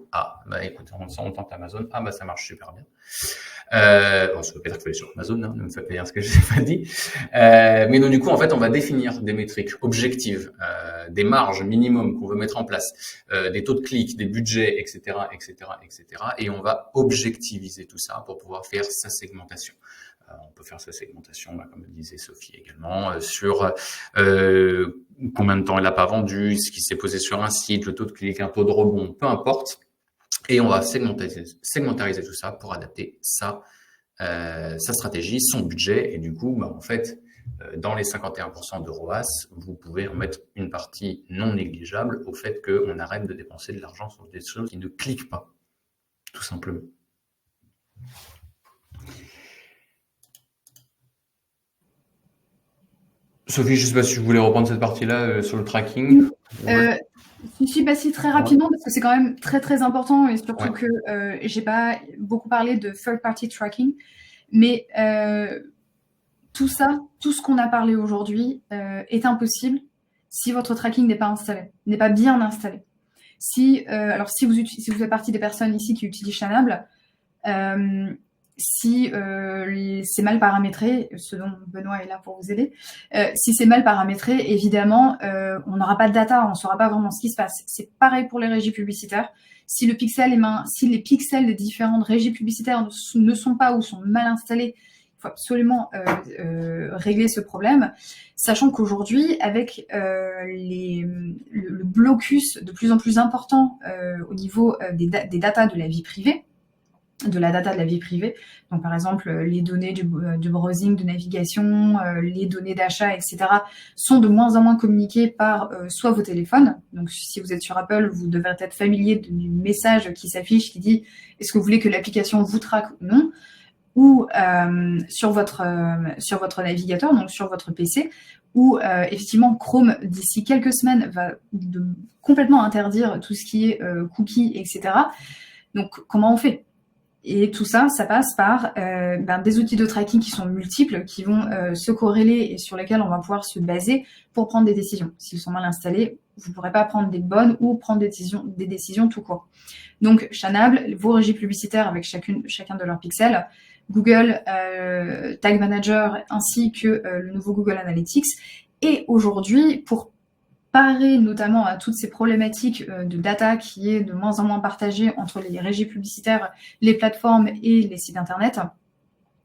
Écoute, on tente Amazon. Ça marche super bien. Ça veut pas dire qu'il faut aller sur Amazon, hein, ne me faites pas dire ce que je n'ai pas dit. Mais donc du coup, en fait, on va définir des métriques objectives, des marges minimum qu'on veut mettre en place, des taux de clics, des budgets, etc., etc., etc. Et on va objectiviser tout ça pour pouvoir faire sa segmentation. On peut faire sa segmentation, comme disait Sophie également, sur combien de temps elle n'a pas vendu, ce qui s'est posé sur un site, le taux de clic, un taux de rebond, peu importe. Et on va segmentariser tout ça pour adapter sa stratégie, son budget. Et du coup, en fait, dans les 51% de ROAS, vous pouvez en mettre une partie non négligeable au fait qu'on arrête de dépenser de l'argent sur des choses qui ne cliquent pas, tout simplement. Sophie, je ne sais pas si vous voulez reprendre cette partie-là sur le tracking. Si très rapidement, parce que c'est quand même très très important, et surtout que j'ai pas beaucoup parlé de third-party tracking, mais tout ça, tout ce qu'on a parlé aujourd'hui est impossible si votre tracking n'est pas installé, n'est pas bien installé. Alors si vous faites partie des personnes ici qui utilisent Chanable, si c'est mal paramétré, ce dont Benoît est là pour vous aider, si c'est mal paramétré, évidemment, on n'aura pas de data, on ne saura pas vraiment ce qui se passe. C'est pareil pour les régies publicitaires. Si les pixels des différentes régies publicitaires ne sont pas ou sont mal installés, il faut absolument régler ce problème, sachant qu'aujourd'hui, avec le blocus de plus en plus important au niveau des datas de la vie privée, donc par exemple les données du browsing, de navigation, les données d'achat, etc., sont de moins en moins communiquées par soit vos téléphones. Donc si vous êtes sur Apple, vous devrez être familier du message qui s'affiche, qui dit est-ce que vous voulez que l'application vous traque ou non, ou sur votre navigateur, donc sur votre PC, où effectivement Chrome d'ici quelques semaines va complètement interdire tout ce qui est cookies, etc. Donc comment on fait ? Et tout ça, ça passe par des outils de tracking qui sont multiples, qui vont se corréler et sur lesquels on va pouvoir se baser pour prendre des décisions. S'ils sont mal installés, vous ne pourrez pas prendre des bonnes ou prendre des décisions tout court. Donc, Chanable, vos régies publicitaires avec chacun de leurs pixels, Google Tag Manager ainsi que le nouveau Google Analytics. Et aujourd'hui, pour parer notamment à toutes ces problématiques de data qui est de moins en moins partagée entre les régies publicitaires, les plateformes et les sites internet,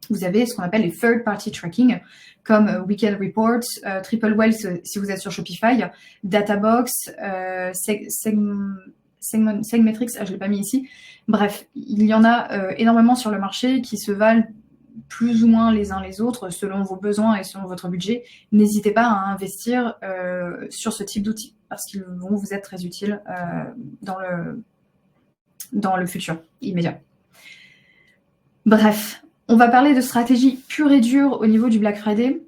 vous avez ce qu'on appelle les third-party tracking, comme Weekend Reports, Triple Whale si vous êtes sur Shopify, Databox, Segmetrics, je ne l'ai pas mis ici. Bref, il y en a énormément sur le marché qui se valent plus ou moins les uns les autres selon vos besoins et selon votre budget. N'hésitez pas à investir sur ce type d'outils parce qu'ils vont vous être très utiles dans le futur immédiat. Bref, on va parler de stratégie pure et dure au niveau du Black Friday,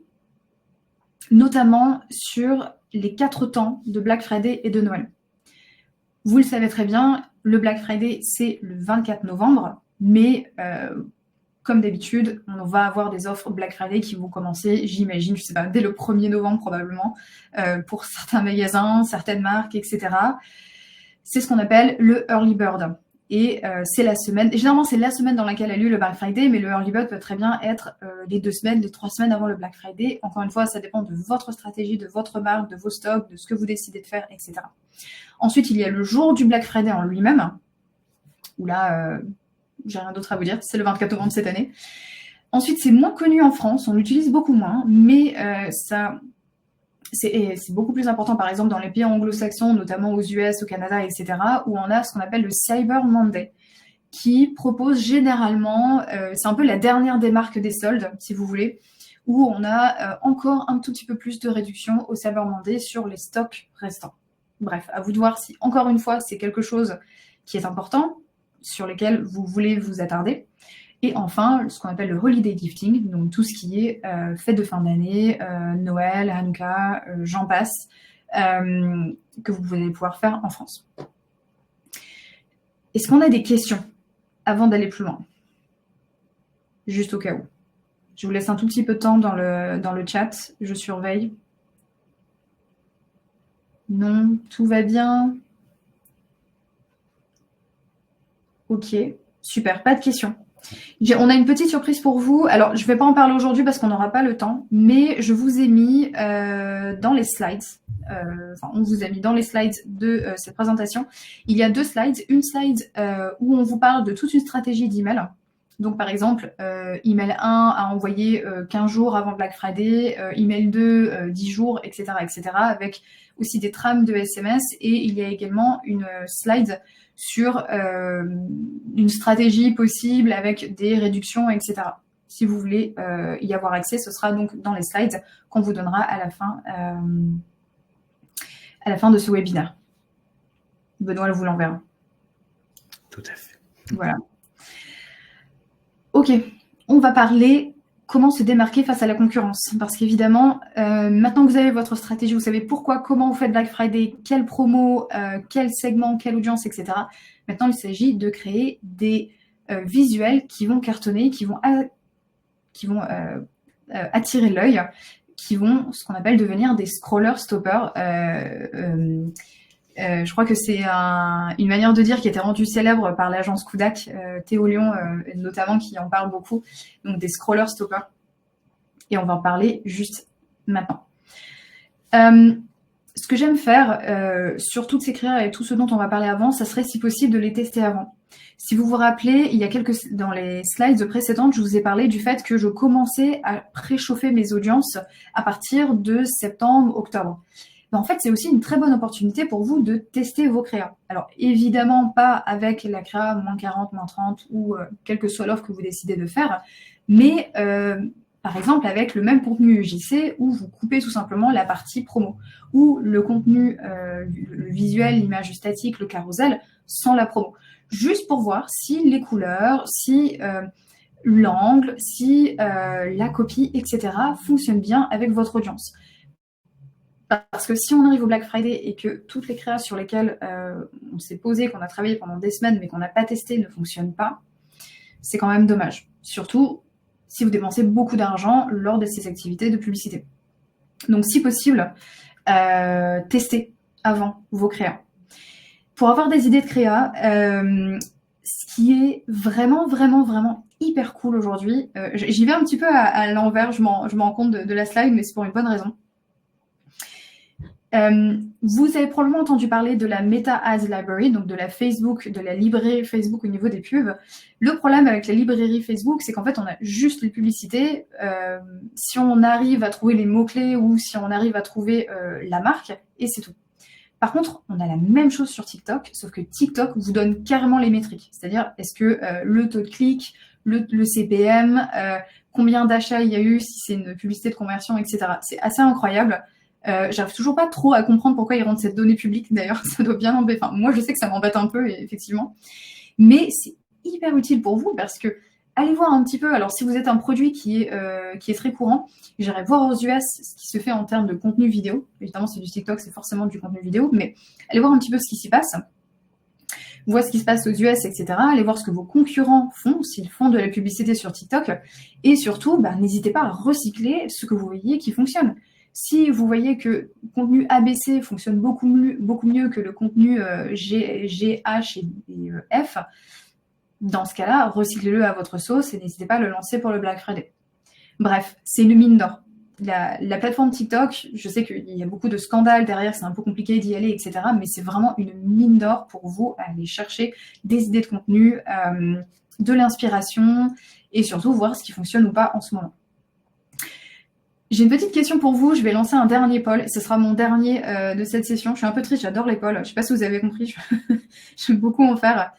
notamment sur les 4 temps de Black Friday et de Noël. Vous le savez très bien, le Black Friday, c'est le 24 novembre, mais comme d'habitude, on va avoir des offres Black Friday qui vont commencer, j'imagine, je sais pas, dès le 1er novembre probablement, pour certains magasins, certaines marques, etc. C'est ce qu'on appelle le Early Bird. Et c'est la semaine, généralement c'est la semaine dans laquelle a lieu le Black Friday, mais le Early Bird peut très bien être les 2 semaines, les 3 semaines avant le Black Friday. Encore une fois, ça dépend de votre stratégie, de votre marque, de vos stocks, de ce que vous décidez de faire, etc. Ensuite, il y a le jour du Black Friday en lui-même, où là... j'ai rien d'autre à vous dire, c'est le 24 novembre cette année. Ensuite, c'est moins connu en France, on l'utilise beaucoup moins, mais c'est beaucoup plus important, par exemple, dans les pays anglo-saxons, notamment aux US, au Canada, etc., où on a ce qu'on appelle le Cyber Monday, qui propose généralement, c'est un peu la dernière des marques des soldes, si vous voulez, où on a encore un tout petit peu plus de réduction au Cyber Monday sur les stocks restants. Bref, à vous de voir si, encore une fois, c'est quelque chose qui est important, sur lesquels vous voulez vous attarder. Et enfin, ce qu'on appelle le holiday gifting, donc tout ce qui est fête de fin d'année, Noël, Hanouka, j'en passe, que vous allez pouvoir faire en France. Est-ce qu'on a des questions avant d'aller plus loin? Juste au cas où. Je vous laisse un tout petit peu de temps dans le chat, je surveille. Non, tout va bien. Ok, super, pas de questions. On a une petite surprise pour vous. Alors, je ne vais pas en parler aujourd'hui parce qu'on n'aura pas le temps, mais je vous ai mis dans les slides, on vous a mis dans les slides de cette présentation, il y a 2 slides. Une slide où on vous parle de toute une stratégie d'email, Donc, par exemple, email 1 à envoyer 15 jours avant Black Friday, email 2, 10 jours, etc., etc., avec aussi des trames de SMS. Et il y a également une slide sur une stratégie possible avec des réductions, etc. Si vous voulez y avoir accès, ce sera donc dans les slides qu'on vous donnera à la fin de ce webinaire. Benoît vous l'enverra. Tout à fait. Voilà. Ok, on va parler comment se démarquer face à la concurrence. Parce qu'évidemment, maintenant que vous avez votre stratégie, vous savez pourquoi, comment vous faites Black Friday, quelle promo, quel segment, quelle audience, etc. Maintenant, il s'agit de créer des visuels qui vont cartonner, qui vont attirer l'œil, qui vont, ce qu'on appelle, devenir des scrollers stoppers. Je crois que c'est une manière de dire qui a été rendue célèbre par l'agence Kudak, Théo Lyon notamment, qui en parle beaucoup, donc des scrollers stoppers. Et on va en parler juste maintenant. Ce que j'aime faire sur toutes ces créas et tout ce dont on va parler avant, ça serait si possible de les tester avant. Si vous vous rappelez, dans les slides précédentes, je vous ai parlé du fait que je commençais à préchauffer mes audiences à partir de septembre, octobre. Ben, en fait, c'est aussi une très bonne opportunité pour vous de tester vos créas. Alors, évidemment, pas avec la créa moins 40, moins 30 ou quelle que soit l'offre que vous décidez de faire, mais par exemple avec le même contenu UGC où vous coupez tout simplement la partie promo ou le contenu, le visuel, l'image statique, le carrousel sans la promo. Juste pour voir si les couleurs, si l'angle, si la copie, etc. fonctionnent bien avec votre audience. Parce que si on arrive au Black Friday et que toutes les créas sur lesquelles on s'est posé, qu'on a travaillé pendant des semaines mais qu'on n'a pas testé ne fonctionnent pas, c'est quand même dommage. Surtout si vous dépensez beaucoup d'argent lors de ces activités de publicité. Donc si possible, testez avant vos créas. Pour avoir des idées de créa, ce qui est vraiment, vraiment, vraiment hyper cool aujourd'hui, j'y vais un petit peu à l'envers, je m'en rends compte de la slide, mais c'est pour une bonne raison. Vous avez probablement entendu parler de la Meta Ads Library, donc de la librairie Facebook au niveau des pubs. Le problème avec la librairie Facebook, c'est qu'en fait, on a juste les publicités. Si on arrive à trouver les mots-clés ou si on arrive à trouver la marque, et c'est tout. Par contre, on a la même chose sur TikTok, sauf que TikTok vous donne carrément les métriques. C'est-à-dire, est-ce que le taux de clic, le CPM, combien d'achats il y a eu, si c'est une publicité de conversion, etc. C'est assez incroyable. J'arrive toujours pas trop à comprendre pourquoi ils rendent cette donnée publique. D'ailleurs, ça doit bien m'embêter. Enfin, moi, je sais que ça m'embête un peu, effectivement. Mais c'est hyper utile pour vous parce que allez voir un petit peu. Alors, si vous êtes un produit qui est très courant, j'irai voir aux US ce qui se fait en termes de contenu vidéo. Évidemment, c'est du TikTok, c'est forcément du contenu vidéo, mais allez voir un petit peu ce qui s'y passe. Voir ce qui se passe aux US, etc. Allez voir ce que vos concurrents font, s'ils font de la publicité sur TikTok. Et surtout, n'hésitez pas à recycler ce que vous voyez qui fonctionne. Si vous voyez que le contenu ABC fonctionne beaucoup mieux que le contenu G, H et F, dans ce cas-là, recyclez-le à votre sauce et n'hésitez pas à le lancer pour le Black Friday. Bref, c'est une mine d'or. La plateforme TikTok, je sais qu'il y a beaucoup de scandales derrière, c'est un peu compliqué d'y aller, etc. Mais c'est vraiment une mine d'or pour vous à aller chercher des idées de contenu, de l'inspiration et surtout voir ce qui fonctionne ou pas en ce moment. J'ai une petite question pour vous. Je vais lancer un dernier poll. Ce sera mon dernier de cette session. Je suis un peu triste, j'adore les polls. Je ne sais pas si vous avez compris. J'aime beaucoup en faire.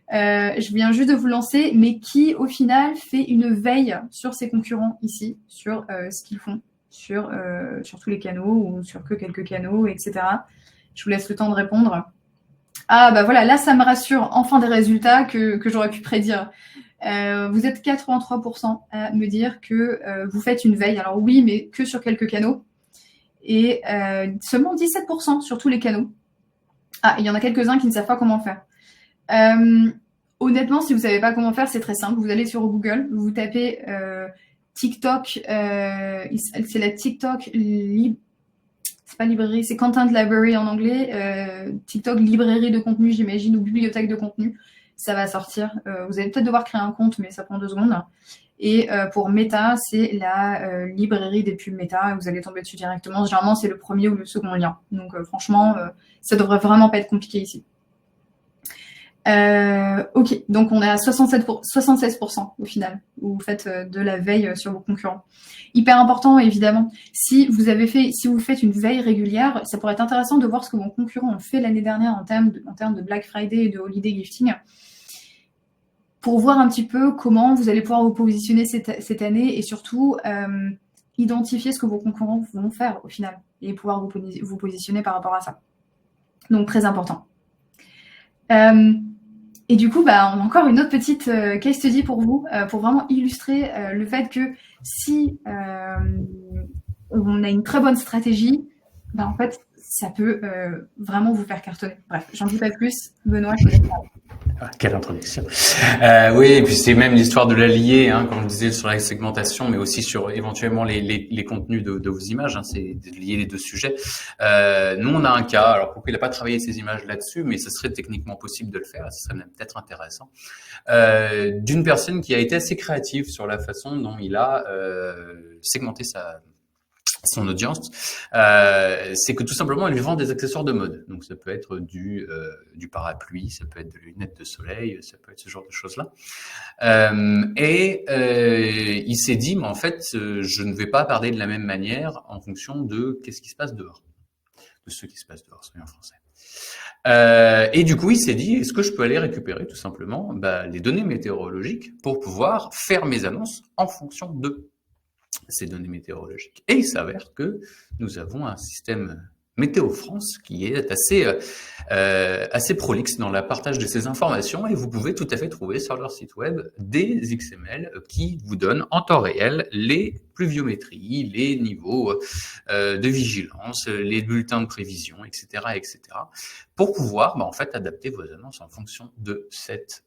Je viens juste de vous lancer, mais qui, au final, fait une veille sur ses concurrents ici, sur ce qu'ils font, sur tous les canaux ou sur que quelques canaux, etc. Je vous laisse le temps de répondre. Ah, bah voilà, là, ça me rassure. Enfin des résultats que j'aurais pu prédire. Vous êtes 83% à me dire que vous faites une veille. Alors oui, mais que sur quelques canaux. Et seulement 17% sur tous les canaux. Ah, il y en a quelques-uns qui ne savent pas comment faire. Honnêtement, si vous ne savez pas comment faire, c'est très simple. Vous allez sur Google, vous tapez TikTok, c'est la TikTok c'est pas librairie, c'est Content Library en anglais, TikTok librairie de contenu, j'imagine, ou bibliothèque de contenu. Ça va sortir. Vous allez peut-être devoir créer un compte, mais ça prend 2 secondes. Et pour Meta, c'est la librairie des pubs Meta. Vous allez tomber dessus directement. Généralement, c'est le premier ou le second lien. Donc franchement, ça devrait vraiment pas être compliqué ici. Ok, donc on est à 76% au final, où vous faites de la veille sur vos concurrents. Hyper important, évidemment. Si vous faites une veille régulière, ça pourrait être intéressant de voir ce que vos concurrents ont fait l'année dernière en termes de Black Friday et de Holiday Gifting, pour voir un petit peu comment vous allez pouvoir vous positionner cette année et surtout identifier ce que vos concurrents vont faire au final et pouvoir vous positionner par rapport à ça. Donc très important. Et du coup, on a encore une autre petite case study pour vous, pour vraiment illustrer le fait que si on a une très bonne stratégie, en fait, ça peut vraiment vous faire cartonner. Bref, j'en dis pas plus. Benoît, je te laisse parler. Ah, quelle introduction. Oui, et puis c'est même l'histoire de l'allier, comme je disais, sur la segmentation, mais aussi sur éventuellement les contenus de vos images, c'est de lier les deux sujets. Nous, on a un cas, alors pourquoi il n'a pas travaillé ces images là-dessus, mais ce serait techniquement possible de le faire, ce serait même peut-être intéressant, d'une personne qui a été assez créative sur la façon dont il a segmenté son audience, c'est que tout simplement, elle lui vend des accessoires de mode. Donc, ça peut être du parapluie, ça peut être des lunettes de soleil, ça peut être ce genre de choses-là. Il s'est dit, mais en fait, je ne vais pas parler de la même manière en fonction de qu'est-ce qui se passe dehors, de ce qui se passe dehors, soyons français. Et du coup, il s'est dit, est-ce que je peux aller récupérer tout simplement les données météorologiques pour pouvoir faire mes annonces en fonction de ces données météorologiques. Et il s'avère que nous avons un système Météo France qui est assez prolixe dans le partage de ces informations, et vous pouvez tout à fait trouver sur leur site web des XML qui vous donnent en temps réel les pluviométries, les niveaux de vigilance, les bulletins de prévision, etc., etc., pour pouvoir en fait adapter vos annonces en fonction de cette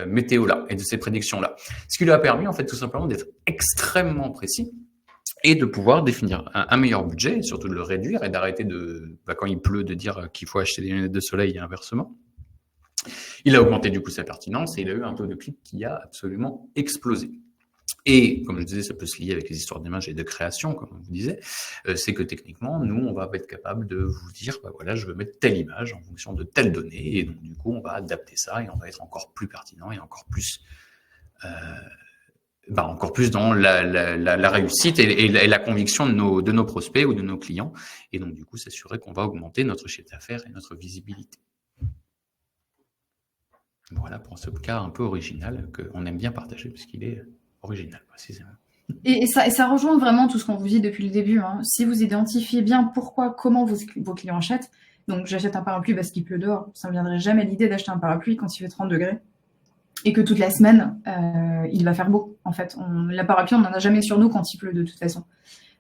météo-là et de ces prédictions-là. Ce qui lui a permis, en fait, tout simplement d'être extrêmement précis et de pouvoir définir un meilleur budget, et surtout de le réduire et d'arrêter quand il pleut, de dire qu'il faut acheter des lunettes de soleil et inversement. Il a augmenté du coup sa pertinence et il a eu un taux de clic qui a absolument explosé. Et comme je disais, ça peut se lier avec les histoires d'images et de création, comme on vous disait, c'est que techniquement, nous, on va être capable de vous dire, voilà, je veux mettre telle image en fonction de telle donnée, et donc du coup, on va adapter ça et on va être encore plus pertinent et encore plus dans la réussite et la conviction de nos prospects ou de nos clients, et donc du coup, s'assurer qu'on va augmenter notre chiffre d'affaires et notre visibilité. Voilà pour ce cas un peu original qu'on aime bien partager puisqu'il est original, précisément. Et ça rejoint vraiment tout ce qu'on vous dit depuis le début. Si vous identifiez bien comment vos clients achètent, donc j'achète un parapluie parce qu'il pleut dehors, ça ne me viendrait jamais l'idée d'acheter un parapluie quand il fait 30 degrés et que toute la semaine, il va faire beau. En fait, la parapluie, on n'en a jamais sur nous quand il pleut de toute façon.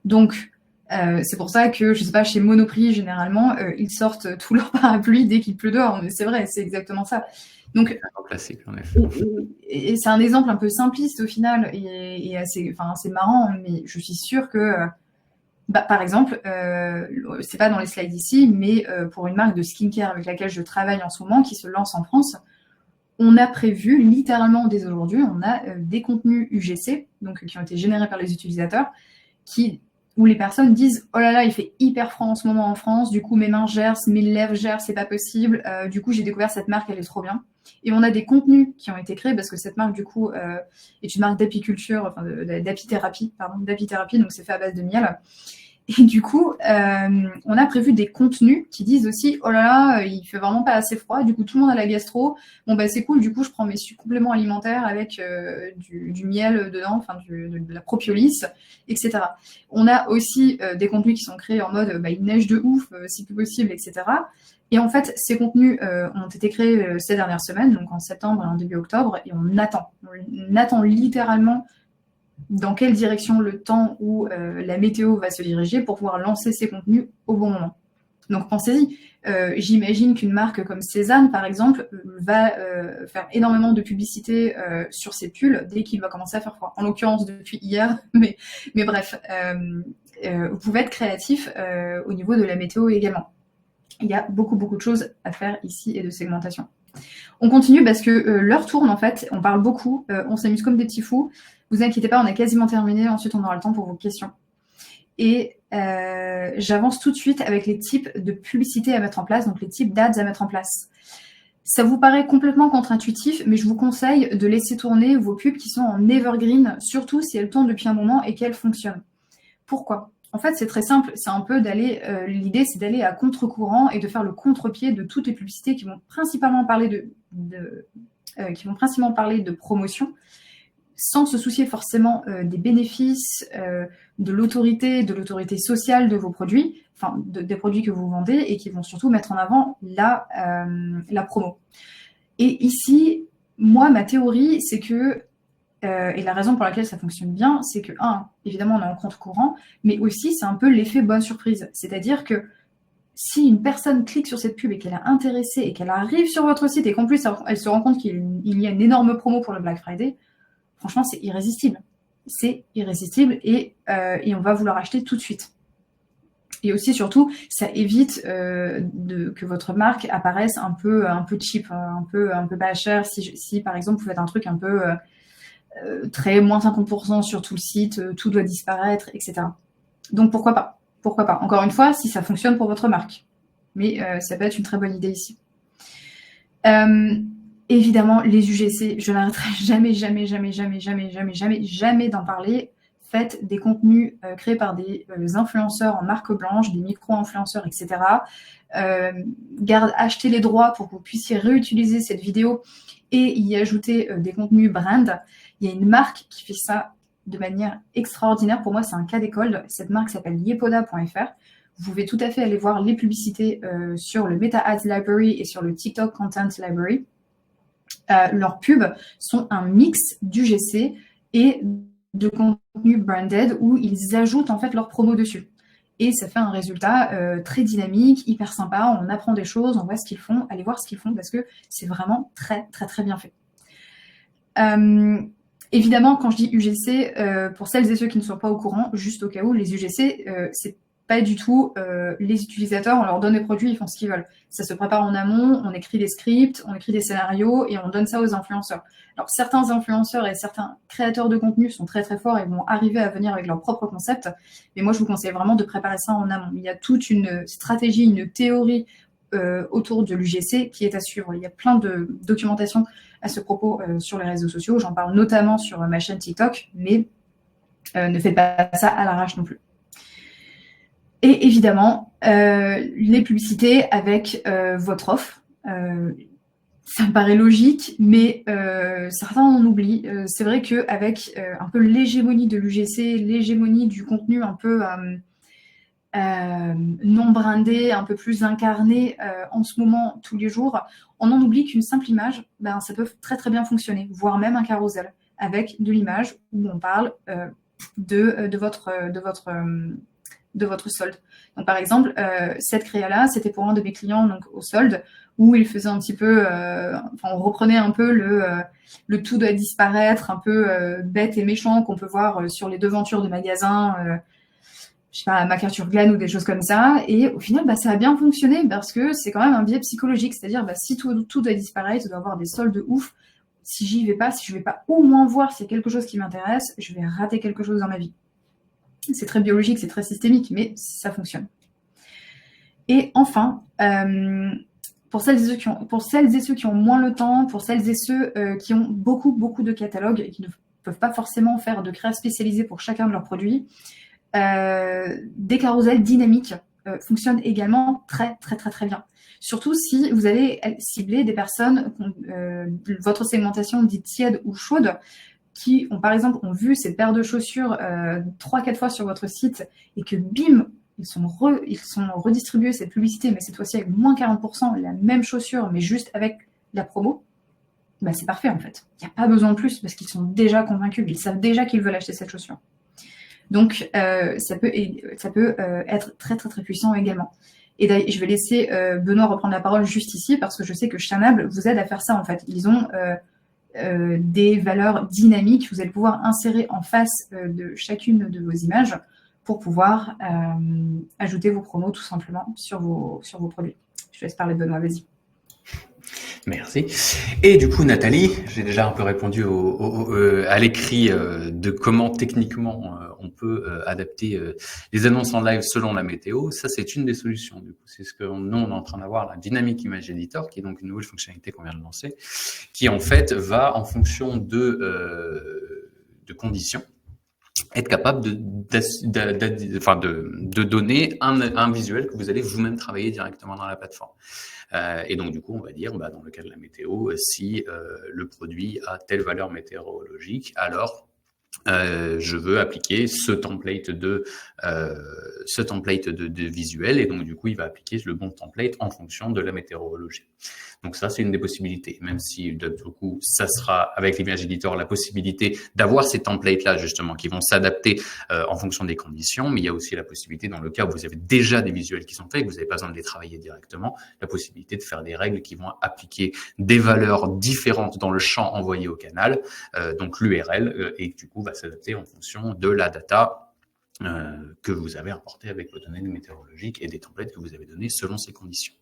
Donc, c'est pour ça que, je sais pas, chez Monoprix, généralement, ils sortent tous leurs parapluies dès qu'il pleut dehors. Mais c'est vrai, c'est exactement ça. Donc, classique, en effet. Et c'est un exemple un peu simpliste au final et assez marrant, mais je suis sûre que, par exemple, c'est pas dans les slides ici, mais pour une marque de skincare avec laquelle je travaille en ce moment, qui se lance en France, on a prévu, littéralement dès aujourd'hui, on a des contenus UGC, donc qui ont été générés par les utilisateurs, où les personnes disent « Oh là là, il fait hyper froid en ce moment en France, du coup mes mains gercent, mes lèvres gercent, c'est pas possible, du coup j'ai découvert cette marque, elle est trop bien. » Et on a des contenus qui ont été créés parce que cette marque, du coup, est une marque d'apiculture, enfin d'apithérapie, donc c'est fait à base de miel. Et du coup, on a prévu des contenus qui disent aussi « Oh là là, il fait vraiment pas assez froid, du coup tout le monde a la gastro, bon c'est cool, du coup je prends mes compléments alimentaires avec du miel dedans, enfin de la propolis, etc. » On a aussi des contenus qui sont créés en mode il neige de ouf, si plus possible, etc. Et en fait, ces contenus ont été créés ces dernières semaines, donc en septembre et en début octobre, et on attend littéralement dans quelle direction le temps ou la météo va se diriger pour pouvoir lancer ces contenus au bon moment. Donc pensez-y, j'imagine qu'une marque comme Cézanne, par exemple, va faire énormément de publicité sur ses pulls dès qu'il va commencer à faire froid. En l'occurrence depuis hier, mais bref, vous pouvez être créatif au niveau de la météo également. Il y a beaucoup de choses à faire ici et de segmentation. On continue parce que l'heure tourne en fait, on parle beaucoup, on s'amuse comme des petits fous. Vous inquiétez pas, on a quasiment terminé, ensuite on aura le temps pour vos questions. Et j'avance tout de suite avec les types de publicité à mettre en place, donc les types d'ads à mettre en place. Ça vous paraît complètement contre-intuitif, mais je vous conseille de laisser tourner vos pubs qui sont en evergreen, surtout si elles tournent depuis un moment et qu'elles fonctionnent. Pourquoi? En fait, c'est très simple, c'est un peu l'idée c'est d'aller à contre-courant et de faire le contre-pied de toutes les publicités qui vont principalement parler de promotion, sans se soucier forcément des bénéfices, de l'autorité sociale de vos produits, enfin des produits que vous vendez, et qui vont surtout mettre en avant la promo. Et ici, moi, ma théorie, c'est que, et la raison pour laquelle ça fonctionne bien, c'est que, évidemment, on est en contre-courant, mais aussi, c'est un peu l'effet bonne surprise. C'est-à-dire que si une personne clique sur cette pub et qu'elle est intéressée et qu'elle arrive sur votre site et qu'en plus, elle se rend compte qu'il y a une énorme promo pour le Black Friday, franchement, c'est irrésistible. C'est irrésistible et on va vouloir acheter tout de suite. Et aussi, surtout, ça évite que votre marque apparaisse un peu cheap, un peu pas cher. Si par exemple, vous faites un truc un peu très moins 50% sur tout le site, tout doit disparaître, etc. Donc, pourquoi pas? Pourquoi pas? Encore une fois, si ça fonctionne pour votre marque. Mais ça peut être une très bonne idée ici. Évidemment, les UGC, je n'arrêterai jamais d'en parler. Faites des contenus créés par des influenceurs en marque blanche, des micro-influenceurs, etc. Achetez les droits pour que vous puissiez réutiliser cette vidéo et y ajouter des contenus brand. Il y a une marque qui fait ça de manière extraordinaire. Pour moi, c'est un cas d'école. Cette marque s'appelle yepoda.fr. Vous pouvez tout à fait aller voir les publicités sur le Meta Ads Library et sur le TikTok Content Library. Leurs pubs sont un mix d'UGC et de contenu branded où ils ajoutent en fait leur promo dessus. Et ça fait un résultat très dynamique, hyper sympa. On apprend des choses, on voit ce qu'ils font. Allez voir ce qu'ils font parce que c'est vraiment très, très, très bien fait. Évidemment, quand je dis UGC, pour celles et ceux qui ne sont pas au courant, juste au cas où, les UGC, c'est pas du tout les utilisateurs, on leur donne des produits, ils font ce qu'ils veulent. Ça se prépare en amont, on écrit des scripts, on écrit des scénarios et on donne ça aux influenceurs. Alors certains influenceurs et certains créateurs de contenu sont très très forts et vont arriver à venir avec leur propre concept, mais moi je vous conseille vraiment de préparer ça en amont. Il y a toute une stratégie, une théorie autour de l'UGC qui est à suivre. Il y a plein de documentation à ce propos sur les réseaux sociaux, j'en parle notamment sur ma chaîne TikTok, mais ne faites pas ça à l'arrache non plus. Et évidemment, les publicités avec votre offre. Ça me paraît logique, mais certains en oublient. C'est vrai qu'avec un peu l'hégémonie de l'UGC, l'hégémonie du contenu un peu non brandé, un peu plus incarné en ce moment, tous les jours, on en oublie qu'une simple image, ça peut très très bien fonctionner, voire même un carrousel, avec de l'image où on parle de votre solde. Donc par exemple, cette créa-là, c'était pour un de mes clients donc au solde, où il faisait un petit peu, on reprenait un peu le tout doit disparaître, un peu bête et méchant qu'on peut voir sur les devantures de magasins, je sais pas, MacArthur Glen ou des choses comme ça. Et au final, ça a bien fonctionné parce que c'est quand même un biais psychologique, c'est-à-dire si tout doit disparaître, ça doit avoir des soldes de ouf. Si j'y vais pas, si je vais pas au moins voir s'il y a quelque chose qui m'intéresse, je vais rater quelque chose dans ma vie. C'est très biologique, c'est très systémique, mais ça fonctionne. Et enfin, pour celles et ceux qui ont moins le temps, pour celles et ceux qui ont beaucoup de catalogues et qui ne peuvent pas forcément faire de créa spécialisée pour chacun de leurs produits, des carousels dynamiques fonctionnent également très bien. Surtout si vous allez cibler des personnes, votre segmentation dite tiède ou chaude, qui ont par exemple vu cette paire de chaussures 3-4 fois sur votre site et que bim, ils sont redistribués cette publicité, mais cette fois-ci avec moins 40%, la même chaussure, mais juste avec la promo, c'est parfait en fait. Il n'y a pas besoin de plus parce qu'ils sont déjà convaincus, ils savent déjà qu'ils veulent acheter cette chaussure. Donc ça peut être très puissant également. Et je vais laisser Benoît reprendre la parole juste ici parce que je sais que Chanable vous aide à faire ça en fait. Ils ont des valeurs dynamiques, vous allez pouvoir insérer en face de chacune de vos images pour pouvoir ajouter vos promos tout simplement sur vos produits. Je laisse parler Benoît, vas-y. Merci. Et du coup, Nathalie, j'ai déjà un peu répondu à l'écrit de comment techniquement on peut adapter les annonces en live selon la météo. Ça, c'est une des solutions. Du coup, c'est ce que nous, on est en train d'avoir, la Dynamic Image Editor, qui est donc une nouvelle fonctionnalité qu'on vient de lancer, qui en fait va, en fonction de conditions, être capable de donner un visuel que vous allez vous-même travailler directement dans la plateforme. Et donc, du coup, on va dire, dans le cas de la météo, si le produit a telle valeur météorologique, alors je veux appliquer ce template de visuel, et donc du coup il va appliquer le bon template en fonction de la météorologie. Donc ça, c'est une des possibilités, même si du coup ça sera avec l'Image Editor la possibilité d'avoir ces templates là justement qui vont s'adapter en fonction des conditions, mais il y a aussi la possibilité, dans le cas où vous avez déjà des visuels qui sont faits, que vous n'avez pas besoin de les travailler directement, la possibilité de faire des règles qui vont appliquer des valeurs différentes dans le champ envoyé au canal, donc l'URL, et du coup va s'adapter en fonction de la data que vous avez importée avec vos données météorologiques et des templates que vous avez donnés selon ces conditions.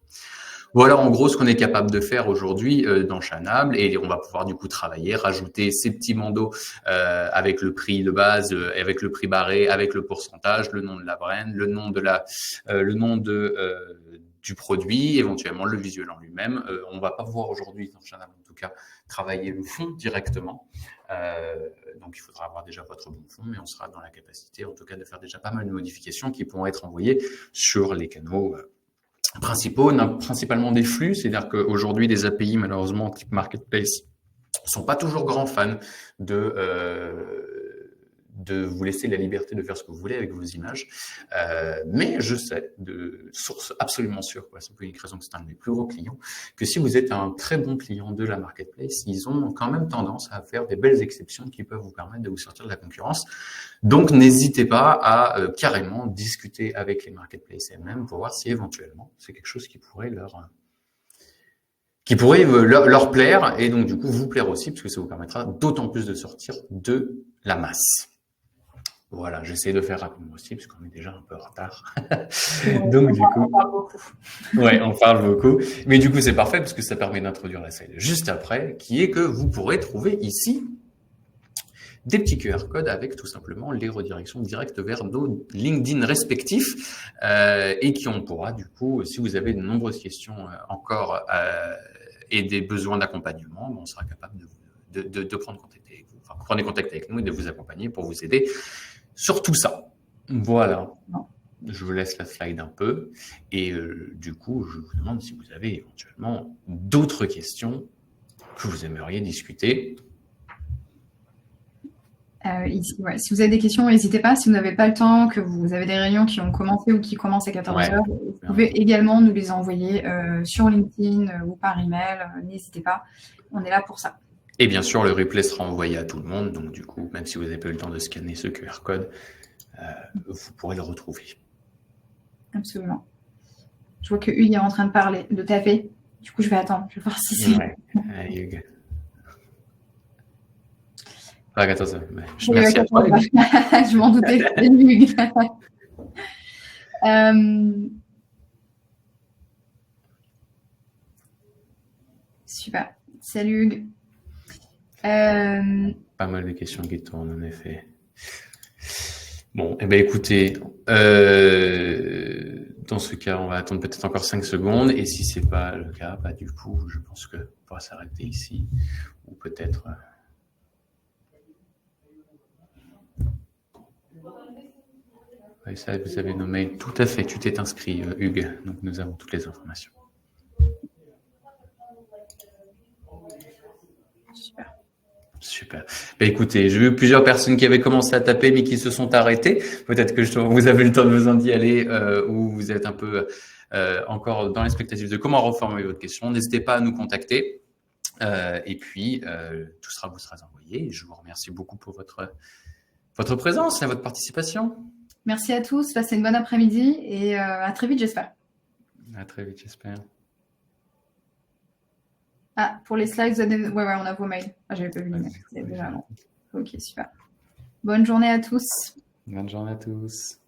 Voilà en gros ce qu'on est capable de faire aujourd'hui dans Chanable, et on va pouvoir du coup travailler, rajouter ces petits bandeaux avec le prix de base, avec le prix barré, avec le pourcentage, le nom de la brand, le nom du produit, éventuellement le visuel en lui-même. On va pas pouvoir aujourd'hui dans Chanable en tout cas travailler le fond directement. Donc il faudra avoir déjà votre bon fond, mais on sera dans la capacité en tout cas de faire déjà pas mal de modifications qui pourront être envoyées sur les canaux principaux, principalement des flux, c'est-à-dire qu'aujourd'hui, des API, malheureusement, type marketplace, sont pas toujours grands fans de vous laisser la liberté de faire ce que vous voulez avec vos images. Mais je sais, de source absolument sûre, c'est pour une raison que c'est un de mes plus gros clients, que si vous êtes un très bon client de la marketplace, ils ont quand même tendance à faire des belles exceptions qui peuvent vous permettre de vous sortir de la concurrence. Donc, n'hésitez pas à carrément discuter avec les marketplaces elles-mêmes pour voir si éventuellement c'est quelque chose qui pourrait leur plaire, et donc du coup vous plaire aussi, parce que ça vous permettra d'autant plus de sortir de la masse. Voilà, j'essaie de faire rapidement aussi, parce qu'on est déjà un peu en retard. Donc du coup, on parle beaucoup. Ouais, on parle beaucoup. Mais du coup, c'est parfait, parce que ça permet d'introduire la slide juste après, qui est que vous pourrez trouver ici des petits QR codes avec tout simplement les redirections directes vers nos LinkedIn respectifs, et qui on pourra du coup, si vous avez de nombreuses questions encore et des besoins d'accompagnement, on sera capable de prendre contact avec vous. Enfin, prenez contact avec nous et de vous accompagner pour vous aider sur tout ça. Voilà. Je vous laisse la slide un peu, et du coup, je vous demande si vous avez éventuellement d'autres questions que vous aimeriez discuter. Si vous avez des questions, n'hésitez pas. Si vous n'avez pas le temps, que vous avez des réunions qui ont commencé ou qui commencent à 14h, vous pouvez également nous les envoyer sur LinkedIn ou par email. N'hésitez pas, on est là pour ça. Et bien sûr, le replay sera envoyé à tout le monde. Donc du coup, même si vous n'avez pas eu le temps de scanner ce QR code, vous pourrez le retrouver. Absolument. Je vois que Hugues est en train de parler, de taper. Du coup, je vais attendre. Je vais voir si c'est... Ouais. Hugues. Attends, merci à toi. Je m'en doutais, c'est Hugues. Super. Salut Hugues. Pas mal de questions qui tournent, en effet. Bon, écoutez, dans ce cas, on va attendre peut-être encore 5 secondes, et si c'est pas le cas, du coup, je pense qu'on pourra s'arrêter ici, ou peut-être... Oui, ça, vous avez nos mails. Tout à fait, tu t'es inscrit, Hugues, donc nous avons toutes les informations. Super. Écoutez, j'ai vu plusieurs personnes qui avaient commencé à taper mais qui se sont arrêtées. Peut-être que vous avez le temps de vous en d'y aller, ou vous êtes un peu encore dans l'expectative de comment reformuler votre question. N'hésitez pas à nous contacter, et puis tout vous sera envoyé. Je vous remercie beaucoup pour votre présence et votre participation. Merci à tous, passez une bonne après-midi, et à très vite, j'espère. À très vite, j'espère. Ah, pour les slides, on a vos mails. Ah, j'avais pas vu les mails. C'est déjà avant. Ok, super. Bonne journée à tous. Bonne journée à tous.